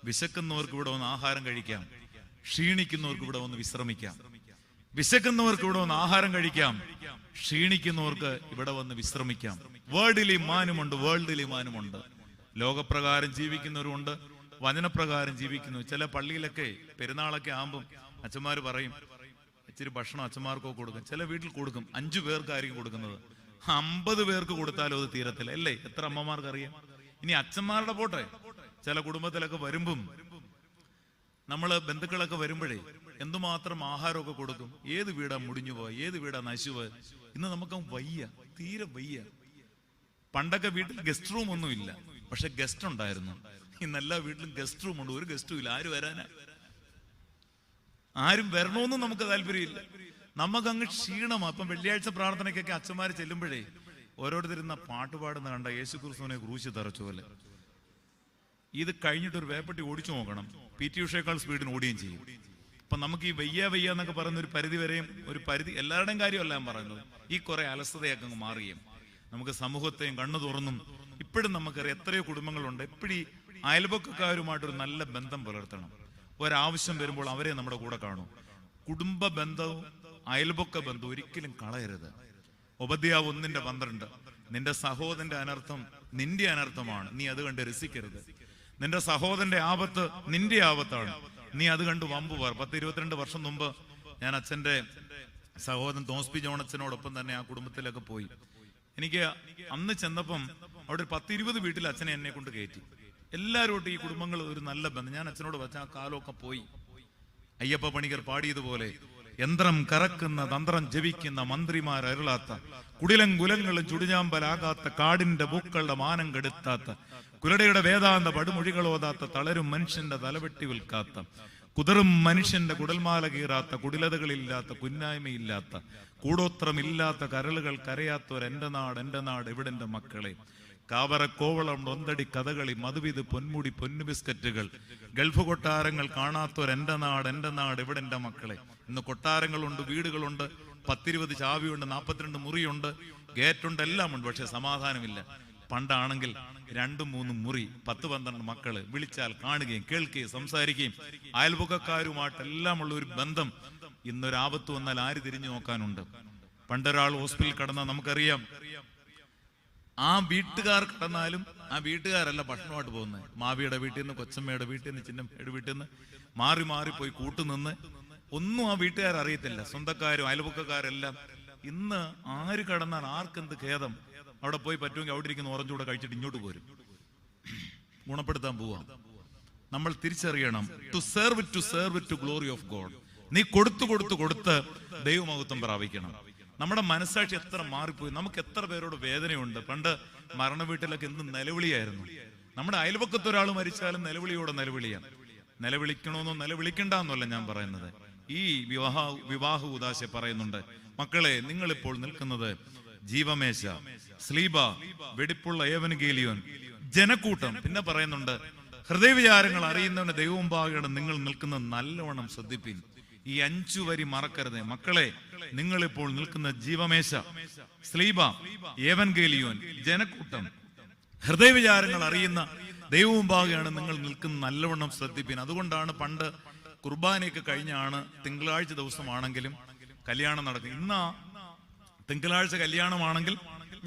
വിശക്കുന്നവർക്ക് ഇവിടെ വന്ന് ആഹാരം കഴിക്കാം, ക്ഷീണിക്കുന്നവർക്ക് ഇവിടെ വന്ന് വിശ്രമിക്കാം. വിശക്കുന്നവർക്ക് ഇവിടെ വന്ന് ആഹാരം കഴിക്കാം, ക്ഷീണിക്കുന്നവർക്ക് ഇവിടെ വന്ന് വിശ്രമിക്കാം. Worldly മാനുമുണ്ട്, worldly മാനുമുണ്ട്. ലോകപ്രകാരം ജീവിക്കുന്നവരുണ്ട്, വചനപ്രകാരം ജീവിക്കുന്നു. ചില പള്ളിയിലൊക്കെ പെരുന്നാളൊക്കെ ആകുമ്പം അച്ഛന്മാർ പറയും ഇച്ചിരി ഭക്ഷണം അച്ഛന്മാർക്കൊക്കെ കൊടുക്കും. ചില വീട്ടിൽ കൊടുക്കും, 5 പേർക്കായിരിക്കും കൊടുക്കുന്നത്. 50 പേർക്ക് കൊടുത്താലും അത് തീരത്തില്ല അല്ലേ? എത്ര അമ്മമാർക്ക് അറിയാം. ഇനി അച്ഛന്മാരുടെ പോട്ടെ, ചില കുടുംബത്തിലൊക്കെ വരുമ്പം നമ്മള് ബന്ധുക്കളൊക്കെ വരുമ്പോഴേ എന്തുമാത്രം ആഹാരമൊക്കെ കൊടുക്കും. ഏത് വീടാ മുടിഞ്ഞു പോയ, ഏത് വീടാ നശിച്ചുപോയ. ഇന്ന് നമുക്ക് വയ്യ, തീരെ വയ്യ. പണ്ടൊക്കെ വീട്ടിൽ ഗസ്റ്റ് റൂം ഒന്നും ഇല്ല, പക്ഷെ ഗസ്റ്റ് ഉണ്ടായിരുന്നു. ഇന്ന് എല്ലാ വീട്ടിലും ഗസ്റ്റ് റൂം ഉണ്ട്, ഒരു ഗസ്റ്റും ഇല്ല. ആര് വരാനാ? ആരും വരണമെന്നും നമുക്ക് താല്പര്യമില്ല. നമുക്കങ്ങ് ക്ഷീണമാ. അപ്പം വെള്ളിയാഴ്ച പ്രാർത്ഥനയ്ക്കൊക്കെ അച്ഛന്മാർ ചെല്ലുമ്പോഴേ ഓരോരുത്തരുന്ന പാട്ട് പാടുന്ന കണ്ട യേശു ക്രിസ്തുവിനെ ക്രൂശിൽ തറച്ച പോലെ. ഇത് കഴിഞ്ഞിട്ടൊരു വേപ്പട്ടി ഓടിച്ചു നോക്കണം, PT ഉഷയേക്കാൾ സ്പീഡിന് ഓടുകയും ചെയ്യും. അപ്പൊ നമുക്ക് ഈ വയ്യ എന്നൊക്കെ പറയുന്ന ഒരു പരിധി വരെയും, ഒരു പരിധി, എല്ലാവരുടെയും കാര്യമല്ല ഞാൻ പറയുന്നത്, ഈ കുറെ അലസതയൊക്കെ അങ്ങ് മാറുകയും നമുക്ക് സമൂഹത്തെയും കണ്ണു തുറന്നും. ഇപ്പോഴും നമുക്കറിയാം എത്രയോ കുടുംബങ്ങളുണ്ട്, എപ്പോഴും അയൽപക്കക്കാരുമായിട്ടൊരു നല്ല ബന്ധം പുലർത്തണം. ഒരാവശ്യം വരുമ്പോൾ അവരെ നമ്മുടെ കൂടെ കാണും. കുടുംബ ബന്ധവും അയൽപക്ക ബന്ധവും ഒരിക്കലും കളയരുത്. ഉപദ്യാവ് 1:12 നിന്റെ സഹോദരന്റെ അനർത്ഥം നിന്റെ അനർത്ഥമാണ്, നീ അത് കണ്ട് രസിക്കരുത്. നിന്റെ സഹോദരന്റെ ആപത്ത് നിന്റെ ആപത്താണ്, നീ അത് കണ്ട് വമ്പ് പാർ. 10-22 വർഷം മുമ്പ് ഞാൻ അച്ഛന്റെ സഹോദരൻ തോമസ് പി ജോൺ അച്ഛനോടൊപ്പം തന്നെ ആ കുടുംബത്തിലൊക്കെ പോയി. എനിക്ക് അന്ന് ചെന്നപ്പം അവിടെ 10-20 വീട്ടിൽ അച്ഛനെ എന്നെ കൊണ്ട് കയറ്റി. എല്ലാവരോട്ടും ഈ കുടുംബങ്ങൾ ഒരു നല്ല ബന്ധം. ഞാൻ അച്ഛനോട് വെച്ച ആ കാലമൊക്കെ പോയി. അയ്യപ്പ പണിക്കർ പാടിയതുപോലെ യന്ത്രം കറക്കുന്ന തന്ത്രം ജപിക്കുന്ന മന്ത്രിമാർ അരുളാത്ത കുടിലം കുലങ്ങളും ചുടിഞ്ഞാമ്പലാകാത്ത കാടിന്റെ പൂക്കളുടെ മാനം കെടുത്താത്ത കുലടയുടെ വേദാന്ത പടുമൊഴികളോതാത്ത തളരും മനുഷ്യന്റെ തലവെട്ടി വിൽക്കാത്ത കുതിറും മനുഷ്യന്റെ കുടൽമാല കീറാത്ത കുടിലതകളില്ലാത്ത കുന്നായ്മയില്ലാത്ത കൂടോത്രമില്ലാത്ത കരളുകൾ കരയാത്തവർ എന്റെ നാട് എവിടെന്റെ മക്കളെ. കാവറ കോവളം ഒന്തടി കഥകളി മധുവിത് പൊന്മുടി പൊന്നു ബിസ്ക്കറ്റുകൾ ഗൾഫ് കൊട്ടാരങ്ങൾ കാണാത്തവർ എന്റെ നാട് എവിടെന്റെ മക്കളെ. ഇന്ന് കൊട്ടാരങ്ങളുണ്ട്, വീടുകളുണ്ട്, 10-20 ചാവിയുണ്ട്, 42 മുറിയുണ്ട്. ഗേറ്റുണ്ട്, എല്ലാം ഉണ്ട്, പക്ഷെ സമാധാനമില്ല. പണ്ടാണെങ്കിൽ 2-3 മുറി, 10-12 മക്കള്, വിളിച്ചാൽ കാണുകയും കേൾക്കുകയും സംസാരിക്കുകയും അയൽപക്കക്കാരുമായിട്ടെല്ലാം ഉള്ള ഒരു ബന്ധം. ഇന്നൊരാപത്ത് വന്നാൽ ആര് തിരിഞ്ഞു നോക്കാനുണ്ട്? പണ്ടൊരാൾ ഹോസ്പിറ്റലിൽ കടന്നാൽ നമുക്കറിയാം, ആ വീട്ടുകാർ കടന്നാലും ആ വീട്ടുകാരല്ല ഭക്ഷണമായിട്ട് പോകുന്നത്. മാവിയുടെ വീട്ടിൽ നിന്ന്, കൊച്ചമ്മയുടെ വീട്ടിൽ നിന്ന്, ചിന്നമ്മയുടെ വീട്ടിൽ നിന്ന് മാറി മാറി പോയി കൂട്ടുനിന്ന് ഒന്നും ആ വീട്ടുകാർ അറിയത്തില്ല. സ്വന്തക്കാരും അയൽപക്കക്കാരെല്ലാം. ഇന്ന് ആര് കടന്നാൽ ആർക്കെന്ത് ഖേദം, അവിടെ പോയി പറ്റുമെങ്കിൽ അവിടെ ഇരിക്കുന്ന ഓറഞ്ചൂടെ കഴിച്ചിട്ട് ഇങ്ങോട്ട് പോരും. ഗുണപ്പെടുത്താൻ പോവാം. നമ്മൾ തിരിച്ചറിയണം, to serve to glory of God. നീ കൊടുത്ത് ദൈവമഹത്വം പ്രാപിക്കണം. നമ്മുടെ മനസ്സാക്ഷി എത്ര മാറിപ്പോയി. നമുക്ക് എത്ര പേരോട് വേദനയുണ്ട്. പണ്ട് മരണ വീട്ടിലൊക്കെ എന്ത് നിലവിളിയായിരുന്നു. നമ്മുടെ അയൽപക്കത്ത് ഒരാൾ മരിച്ചാലും നിലവിളിയോടെ നിലവിളിയാണ്. നിലവിളിക്കണമെന്നോ നിലവിളിക്കണ്ടെന്നല്ല ഞാൻ പറയുന്നത്. ഈ വിവാഹ ഉദാശ പറയുന്നുണ്ട്, മക്കളെ നിങ്ങളിപ്പോൾ നിൽക്കുന്നത് ജീവമേശ, സ്ലീബ, വെടിപ്പുള്ള ഏവൻഗേലിയോൻ, ജനക്കൂട്ടം. പിന്നെ പറയുന്നുണ്ട്, ഹൃദയവിചാരങ്ങൾ അറിയുന്നവന് ദൈവമുമ്പാകണം നിങ്ങൾ നിൽക്കുന്നത് നല്ലവണ്ണം ശ്രദ്ധിപ്പിൻ. ഈ 5 വരി മറക്കരുത് മക്കളെ. നിങ്ങളിപ്പോൾ നിൽക്കുന്ന ജീവമേശ, സ്ലീബ, ഏവൻഗേലിയോൻ, ജനക്കൂട്ടം, ഹൃദയവിചാരങ്ങൾ അറിയുന്ന ദൈവമുമ്പാകെയാണ് നിങ്ങൾ നിൽക്കുന്ന നല്ലവണ്ണം ശ്രദ്ധിപ്പിൻ. അതുകൊണ്ടാണ് പണ്ട് കുർബാനയൊക്കെ കഴിഞ്ഞാണ്, തിങ്കളാഴ്ച ദിവസമാണെങ്കിലും കല്യാണം നടക്കും. ഇന്ന് തിങ്കളാഴ്ച കല്യാണമാണെങ്കിൽ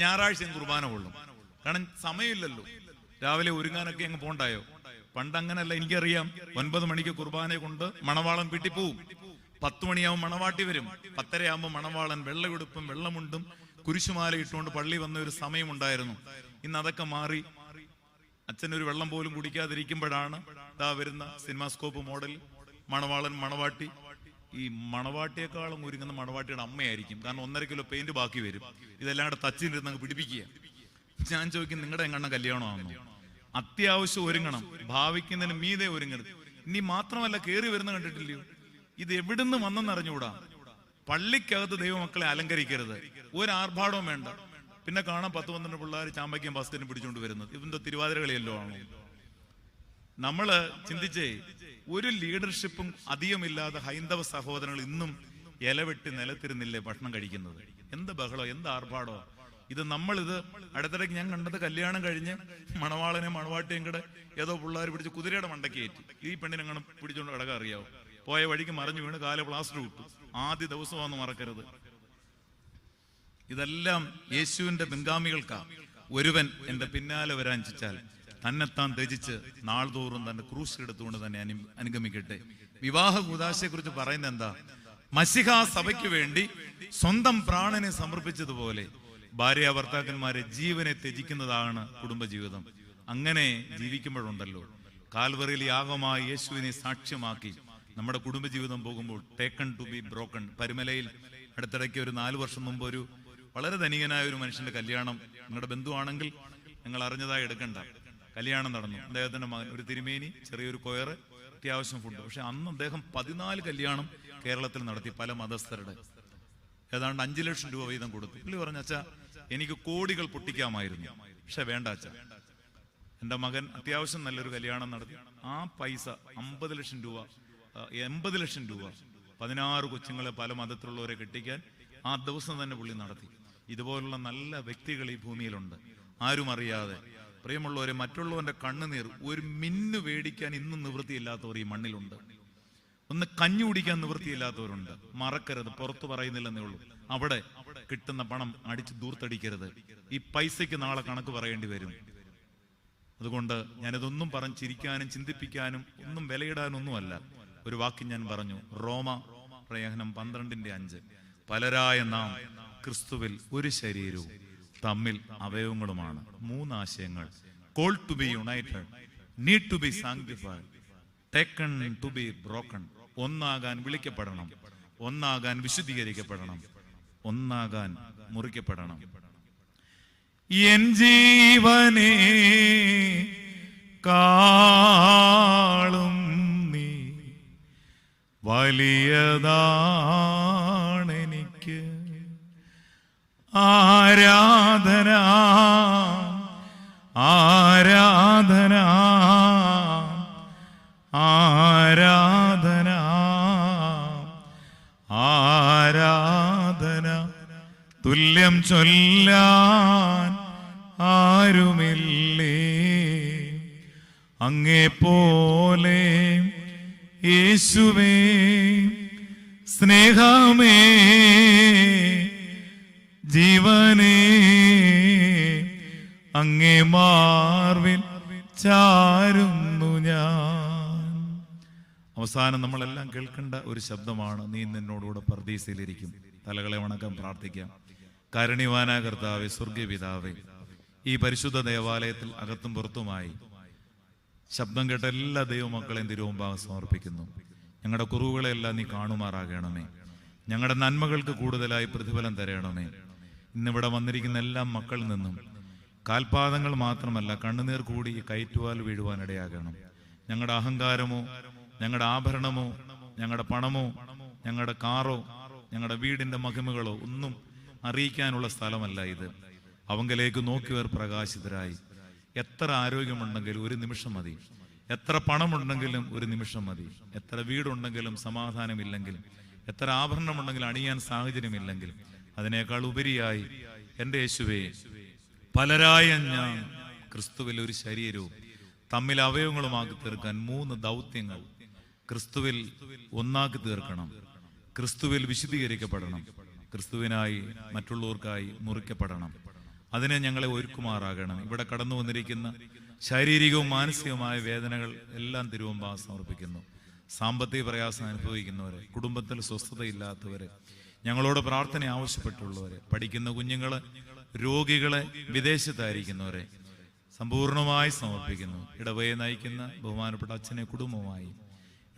ഞായറാഴ്ചയും കുർബാന കൊള്ളും. കാരണം സമയമില്ലല്ലോ, രാവിലെ ഒരുങ്ങാനൊക്കെ അങ്ങ് പോണ്ടായോ. പണ്ട് അങ്ങനല്ല. എനിക്കറിയാം, 9 മണിക്ക് കുർബാനയെ കൊണ്ട് മണവാളൻ വീട്ടിൽ പോവും. 10 മണിയാവും മണവാട്ടി വരും. 10:30 ആകുമ്പോൾ മണവാളൻ വെള്ളയുടുപ്പും വെള്ളമുണ്ടും കുരിശുമാല ഇട്ടുകൊണ്ട് പള്ളി വന്ന ഒരു സമയമുണ്ടായിരുന്നു. ഇന്ന് അതൊക്കെ മാറി. അച്ഛനൊരു വെള്ളം പോലും കുടിക്കാതിരിക്കുമ്പോഴാണ് ഇതാ വരുന്ന സിനിമാസ്കോപ്പ് മോഡൽ മണവാളൻ, മണവാട്ടി. ഈ മണവാട്ടിയെക്കാളും ഒരുങ്ങുന്ന മണവാട്ടിയുടെ അമ്മയായിരിക്കും. കാരണം 1.5 കിലോ പെയിന്റ് ബാക്കി വരും. ഇതെല്ലാം കൂടെ തച്ചിലിരുന്ന് അങ്ങ് പിടിപ്പിക്കുക. ഞാൻ ചോദിക്കും, നിങ്ങളുടെ എങ്ങാണ്ട് കല്യാണമാണെന്നോ? അത്യാവശ്യം ഒരുങ്ങണം, ഭാവിക്കുന്നതിന് മീതെ ഒരുങ്ങരുത്. ഇനി മാത്രമല്ല, കയറി വരുന്ന കണ്ടിട്ടില്ലയോ? ഇത് എവിടുന്ന് വന്നെന്നറിഞ്ഞൂടാ. പള്ളിക്കകത്ത് ദൈവമക്കളെ അലങ്കരിക്കരുത്. ഒരു ആർഭാടവും വേണ്ട. പിന്നെ കാണാൻ 10-12 പിള്ളേർ ചാമ്പയ്ക്കും ബസ്കറ്റും പിടിച്ചുകൊണ്ട് വരുന്നത്. ഇതിന്റെ തിരുവാതിര കളിയല്ലോ ആണോ? നമ്മള് ചിന്തിച്ചേ, ഒരു ലീഡർഷിപ്പും അധികമില്ലാതെ ഹൈന്ദവ സഹോദരങ്ങൾ ഇന്നും ഇലവെട്ടി നിലത്തിരുന്നില്ലേ ഭക്ഷണം കഴിക്കുന്നത്? എന്ത് ബഹളോ, എന്ത് ആർഭാടോ ഇത്! നമ്മളിത് അടുത്തിടയ്ക്ക് ഞാൻ കണ്ടത്, കല്യാണം കഴിഞ്ഞ് മണവാളനെ മണവാട്ടിയും കൂടെ ഏതോ പിള്ളേർ പിടിച്ച് കുതിരയുടെ മണ്ടയ്ക്ക് കയറ്റി. ഈ പെണ്ണിനെങ്ങനെ പിടിച്ചുകൊണ്ട് കിടക്കാൻ അറിയാവോ? പോയ വഴിക്ക് മറിഞ്ഞു വീണ് കാല് പ്ലാസ്റ്റർ വിട്ടു. ആദ്യ ദിവസമാണെന്ന് മറക്കരുത്. ഇതെല്ലാം യേശുവിന്റെ പിൻഗാമികൾക്കാ. ഒരുവൻ എന്റെ പിന്നാലെ വരാൻ ചിച്ചാൽ തന്നെത്താൻ ത്യജിച്ച് നാൾതോറും തന്റെ ക്രൂശ് എടുത്തുകൊണ്ട് തന്നെ അനുഗമിക്കട്ടെ. വിവാഹ കൂദാശയെ കുറിച്ച് പറയുന്നത് എന്താ? മശിഹ സഭയ്ക്ക് വേണ്ടി സ്വന്തം പ്രാണനെ സമർപ്പിച്ചതുപോലെ ഭാര്യ ഭർത്താക്കന്മാരെ ജീവനെ ത്യജിക്കുന്നതാണ് കുടുംബജീവിതം. അങ്ങനെ ജീവിക്കുമ്പോഴുണ്ടല്ലോ, കാൽവറിയിൽ യാഗമായി യേശുവിനെ സാക്ഷ്യമാക്കി നമ്മുടെ കുടുംബജീവിതം പോകുമ്പോൾ ടേക്കൺ ടു ബി ബ്രോക്കൺ. പരുമലയിൽ അടുത്തിടയ്ക്ക് ഒരു 4 വർഷം മുമ്പ് ഒരു വളരെ ധനികനായ ഒരു മനുഷ്യന്റെ കല്യാണം, നിങ്ങളുടെ ബന്ധുവാണെങ്കിൽ നിങ്ങൾ അറിഞ്ഞതായി എടുക്കണ്ട, കല്യാണം നടന്നു. അദ്ദേഹത്തിന്റെ മകൻ, ഒരു തിരുമേനി, ചെറിയൊരു കൊയറ്, അത്യാവശ്യം ഫുഡ്. പക്ഷെ അന്ന് അദ്ദേഹം 14 കല്യാണം കേരളത്തിൽ നടത്തി, പല മതസ്ഥരുടെ. ഏതാണ്ട് 5 ലക്ഷം രൂപ വീതം കൊടുത്തു. പുള്ളി പറഞ്ഞു, അച്ഛാ എനിക്ക് കോടികൾ പൊട്ടിക്കാമായിരുന്നു, പക്ഷെ വേണ്ട അച്ഛാ, എൻ്റെ മകൻ അത്യാവശ്യം നല്ലൊരു കല്യാണം നടത്തി. ആ പൈസ 50 ലക്ഷം രൂപ, 80 ലക്ഷം രൂപ 16 കൊച്ചുങ്ങളെ പല മതത്തിലുള്ളവരെ കെട്ടിക്കാൻ ആ ദിവസം തന്നെ പുള്ളി നടത്തി. ഇതുപോലുള്ള നല്ല വ്യക്തികൾ ഈ ഭൂമിയിലുണ്ട്, ആരും അറിയാതെ. പ്രിയമുള്ളവരെ, മറ്റുള്ളവന്റെ കണ്ണുനീർ ഒരു മിന്നു വേടിക്കാൻ ഇന്നും നിവൃത്തിയില്ലാത്തവർ ഈ മണ്ണിലുണ്ട്. ഒന്ന് കഞ്ഞി കുടിക്കാൻ നിവൃത്തിയില്ലാത്തവരുണ്ട്. മറക്കരുത്, പുറത്തു പറയുന്നില്ലെന്നേ ഉള്ളൂ. അവിടെ കിട്ടുന്ന പണം അടിച്ച് ദൂർത്തടിക്കരുത്. ഈ പൈസയ്ക്ക് നാളെ കണക്ക് പറയേണ്ടി വരും. അതുകൊണ്ട് ഞാനിതൊന്നും പറഞ്ഞ് ചിരിക്കാനും ചിന്തിപ്പിക്കാനും ഒന്നും വിലയിടാനൊന്നുമല്ല. ഒരു വാക്ക് ഞാൻ പറഞ്ഞു, റോമ ലേഖനം 12:5, പലരായ നാം ക്രിസ്തുവിൽ ഒരു ശരീരവും തമ്മിൽ അവയവങ്ങളുമാണ്. 3 ആശയങ്ങൾ: call to be united, need to be sanctified, taken to be broken. ഒന്നാകാൻ വിളിക്കപ്പെടണം, ഒന്നാകാൻ വിശുദ്ധീകരിക്കപ്പെടണം, ഒന്നാകാൻ മുറിക്കപ്പെടണം. എൻ ജീവനെ കാളും നീ വലിയതാണെനിക്ക്. ആരാധന ആരാധന ആരാധന ആരാധന തുല്യ തുല്യം ചൊല്ലാൻ ആരുമില്ലേ, അങ്ങേപ്പോലെ യേശുവേ സ്നേഹമേ ജീവനേ, അങ്ങേ മാർവിൽ ചാരുന്നു ഞാൻ. അവസാനം നമ്മളെല്ലാം കേൾക്കേണ്ട ഒരു ശബ്ദമാണ്, നീ നിന്നോടുകൂടെ പർദീസയിലിരിക്കും. തലകളെ വണക്കം പ്രാർത്ഥിക്കാം. കാരുണ്യവാനായ കർത്താവേ, സ്വർഗീയ പിതാവേ, ഈ പരിശുദ്ധ ദേവാലയത്തിൽ അകത്തും പുറത്തുമായി ശബ്ദം കേട്ട എല്ലാ ദൈവമക്കളെയും തിരുമുമ്പാകെ സമർപ്പിക്കുന്നു. ഞങ്ങളുടെ കുറവുകളെല്ലാം നീ കാണുമാറാകണമേ. ഞങ്ങളുടെ നന്മകൾക്ക് കൂടുതലായി പ്രതിഫലം തരണമേ. ഇന്നിവിടെ വന്നിരിക്കുന്ന എല്ലാ മക്കളിൽ നിന്നും കാൽപാദങ്ങൾ മാത്രമല്ല, കണ്ണുനീർ കൂടി കയറ്റുവാൽ വീഴുവാനിടയാകണം. ഞങ്ങളുടെ അഹങ്കാരമോ, ഞങ്ങളുടെ ആഭരണമോ, ഞങ്ങളുടെ പണമോ, ഞങ്ങളുടെ കാറോ, ഞങ്ങളുടെ വീടിന്റെ മഹിമകളോ ഒന്നും അറിയിക്കാനുള്ള സ്ഥലമല്ല ഇത്. അവങ്കലേക്ക് നോക്കിയവർ പ്രകാശിതരായി. എത്ര ആരോഗ്യമുണ്ടെങ്കിലും ഒരു നിമിഷം മതി, എത്ര പണമുണ്ടെങ്കിലും ഒരു നിമിഷം മതി, എത്ര വീടുണ്ടെങ്കിലും സമാധാനമില്ലെങ്കിലും, എത്ര ആഭരണമുണ്ടെങ്കിലും അണിയാൻ സാഹചര്യമില്ലെങ്കിലും, അതിനേക്കാൾ ഉപരിയായി എൻ്റെ യേശുവേ, പലരായ ഞാൻ ക്രിസ്തുവിൽ ഒരു ശരീരവും തമ്മിൽ അവയവങ്ങളുമാക്കി തീർക്കാൻ 3 ദൗത്യങ്ങൾ ക്രിസ്തുവിൽ ഒന്നാക്കി തീർക്കണം. ക്രിസ്തുവിൽ വിശുദ്ധീകരിക്കപ്പെടണം. ക്രിസ്തുവിനായി മറ്റുള്ളവർക്കായി മുറിക്കപ്പെടണം. അതിനെ ഞങ്ങളെ ഒരുക്കുമാറാകണം. ഇവിടെ കടന്നു വന്നിരിക്കുന്ന ശാരീരികവും മാനസികവുമായ വേദനകൾ എല്ലാം തിരുവമ്പാകെ സമർപ്പിക്കുന്നു. സാമ്പത്തിക പ്രയാസം അനുഭവിക്കുന്നവരെ, കുടുംബത്തിൽ സ്വസ്ഥതയില്ലാത്തവരെ, ഞങ്ങളോട് പ്രാർത്ഥന ആവശ്യപ്പെട്ടുള്ളവരെ, പഠിക്കുന്ന കുഞ്ഞുങ്ങളെ, രോഗികളെ, വിദേശത്തായിരിക്കുന്നവരെ സമ്പൂർണമായി സമർപ്പിക്കുന്നു. ഇടവയെ നയിക്കുന്ന ബഹുമാനപ്പെട്ട അച്ഛനെ കുടുംബമായി,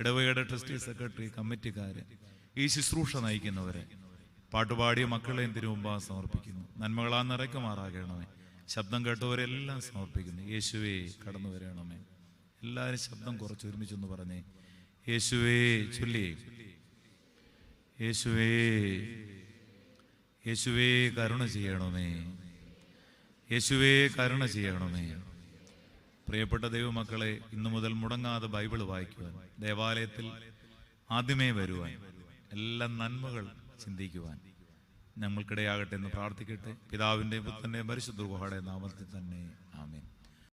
ഇടവയുടെ ട്രസ്റ്റി, സെക്രട്ടറി, കമ്മിറ്റിക്കാരെ, ഈ ശുശ്രൂഷ നയിക്കുന്നവരെ, പാട്ടുപാടിയ മക്കളെയും തിരുമുമ്പാകെ സമർപ്പിക്കുന്നു. നന്മകളാ നിറയ്ക്കുമാറാകണമേ. ശബ്ദം കേട്ടവരെല്ലാം സമർപ്പിക്കുന്നു. യേശുവേ കടന്നു വരണമേ. എല്ലാവരും ശബ്ദം കുറച്ച് ഒരുമിച്ചൊന്ന് പറഞ്ഞേ, യേശുവേ ചൊല്ലി, യേശുവേ യേശുവേ കരുണ ചെയ്യണമേ, യേശുവേ കരുണ ചെയ്യണമേ. പ്രിയപ്പെട്ട ദൈവമക്കളെ, ഇന്നു മുതൽ മുടങ്ങാതെ ബൈബിൾ വായിക്കുവാൻ, ദേവാലയത്തിൽ ആദ്യമേ വരുവാൻ, എല്ലാ നന്മകൾ ചിന്തിക്കുവാൻ നമ്മൾക്കിടയാകട്ടെ എന്ന് പ്രാർത്ഥിക്കട്ടെ. പിതാവിൻ്റെയും പുത്രൻ്റെയും പരിശുദ്ധ റൂഹായുടെ നാമത്തിൽ തന്നെ ആമേൻ.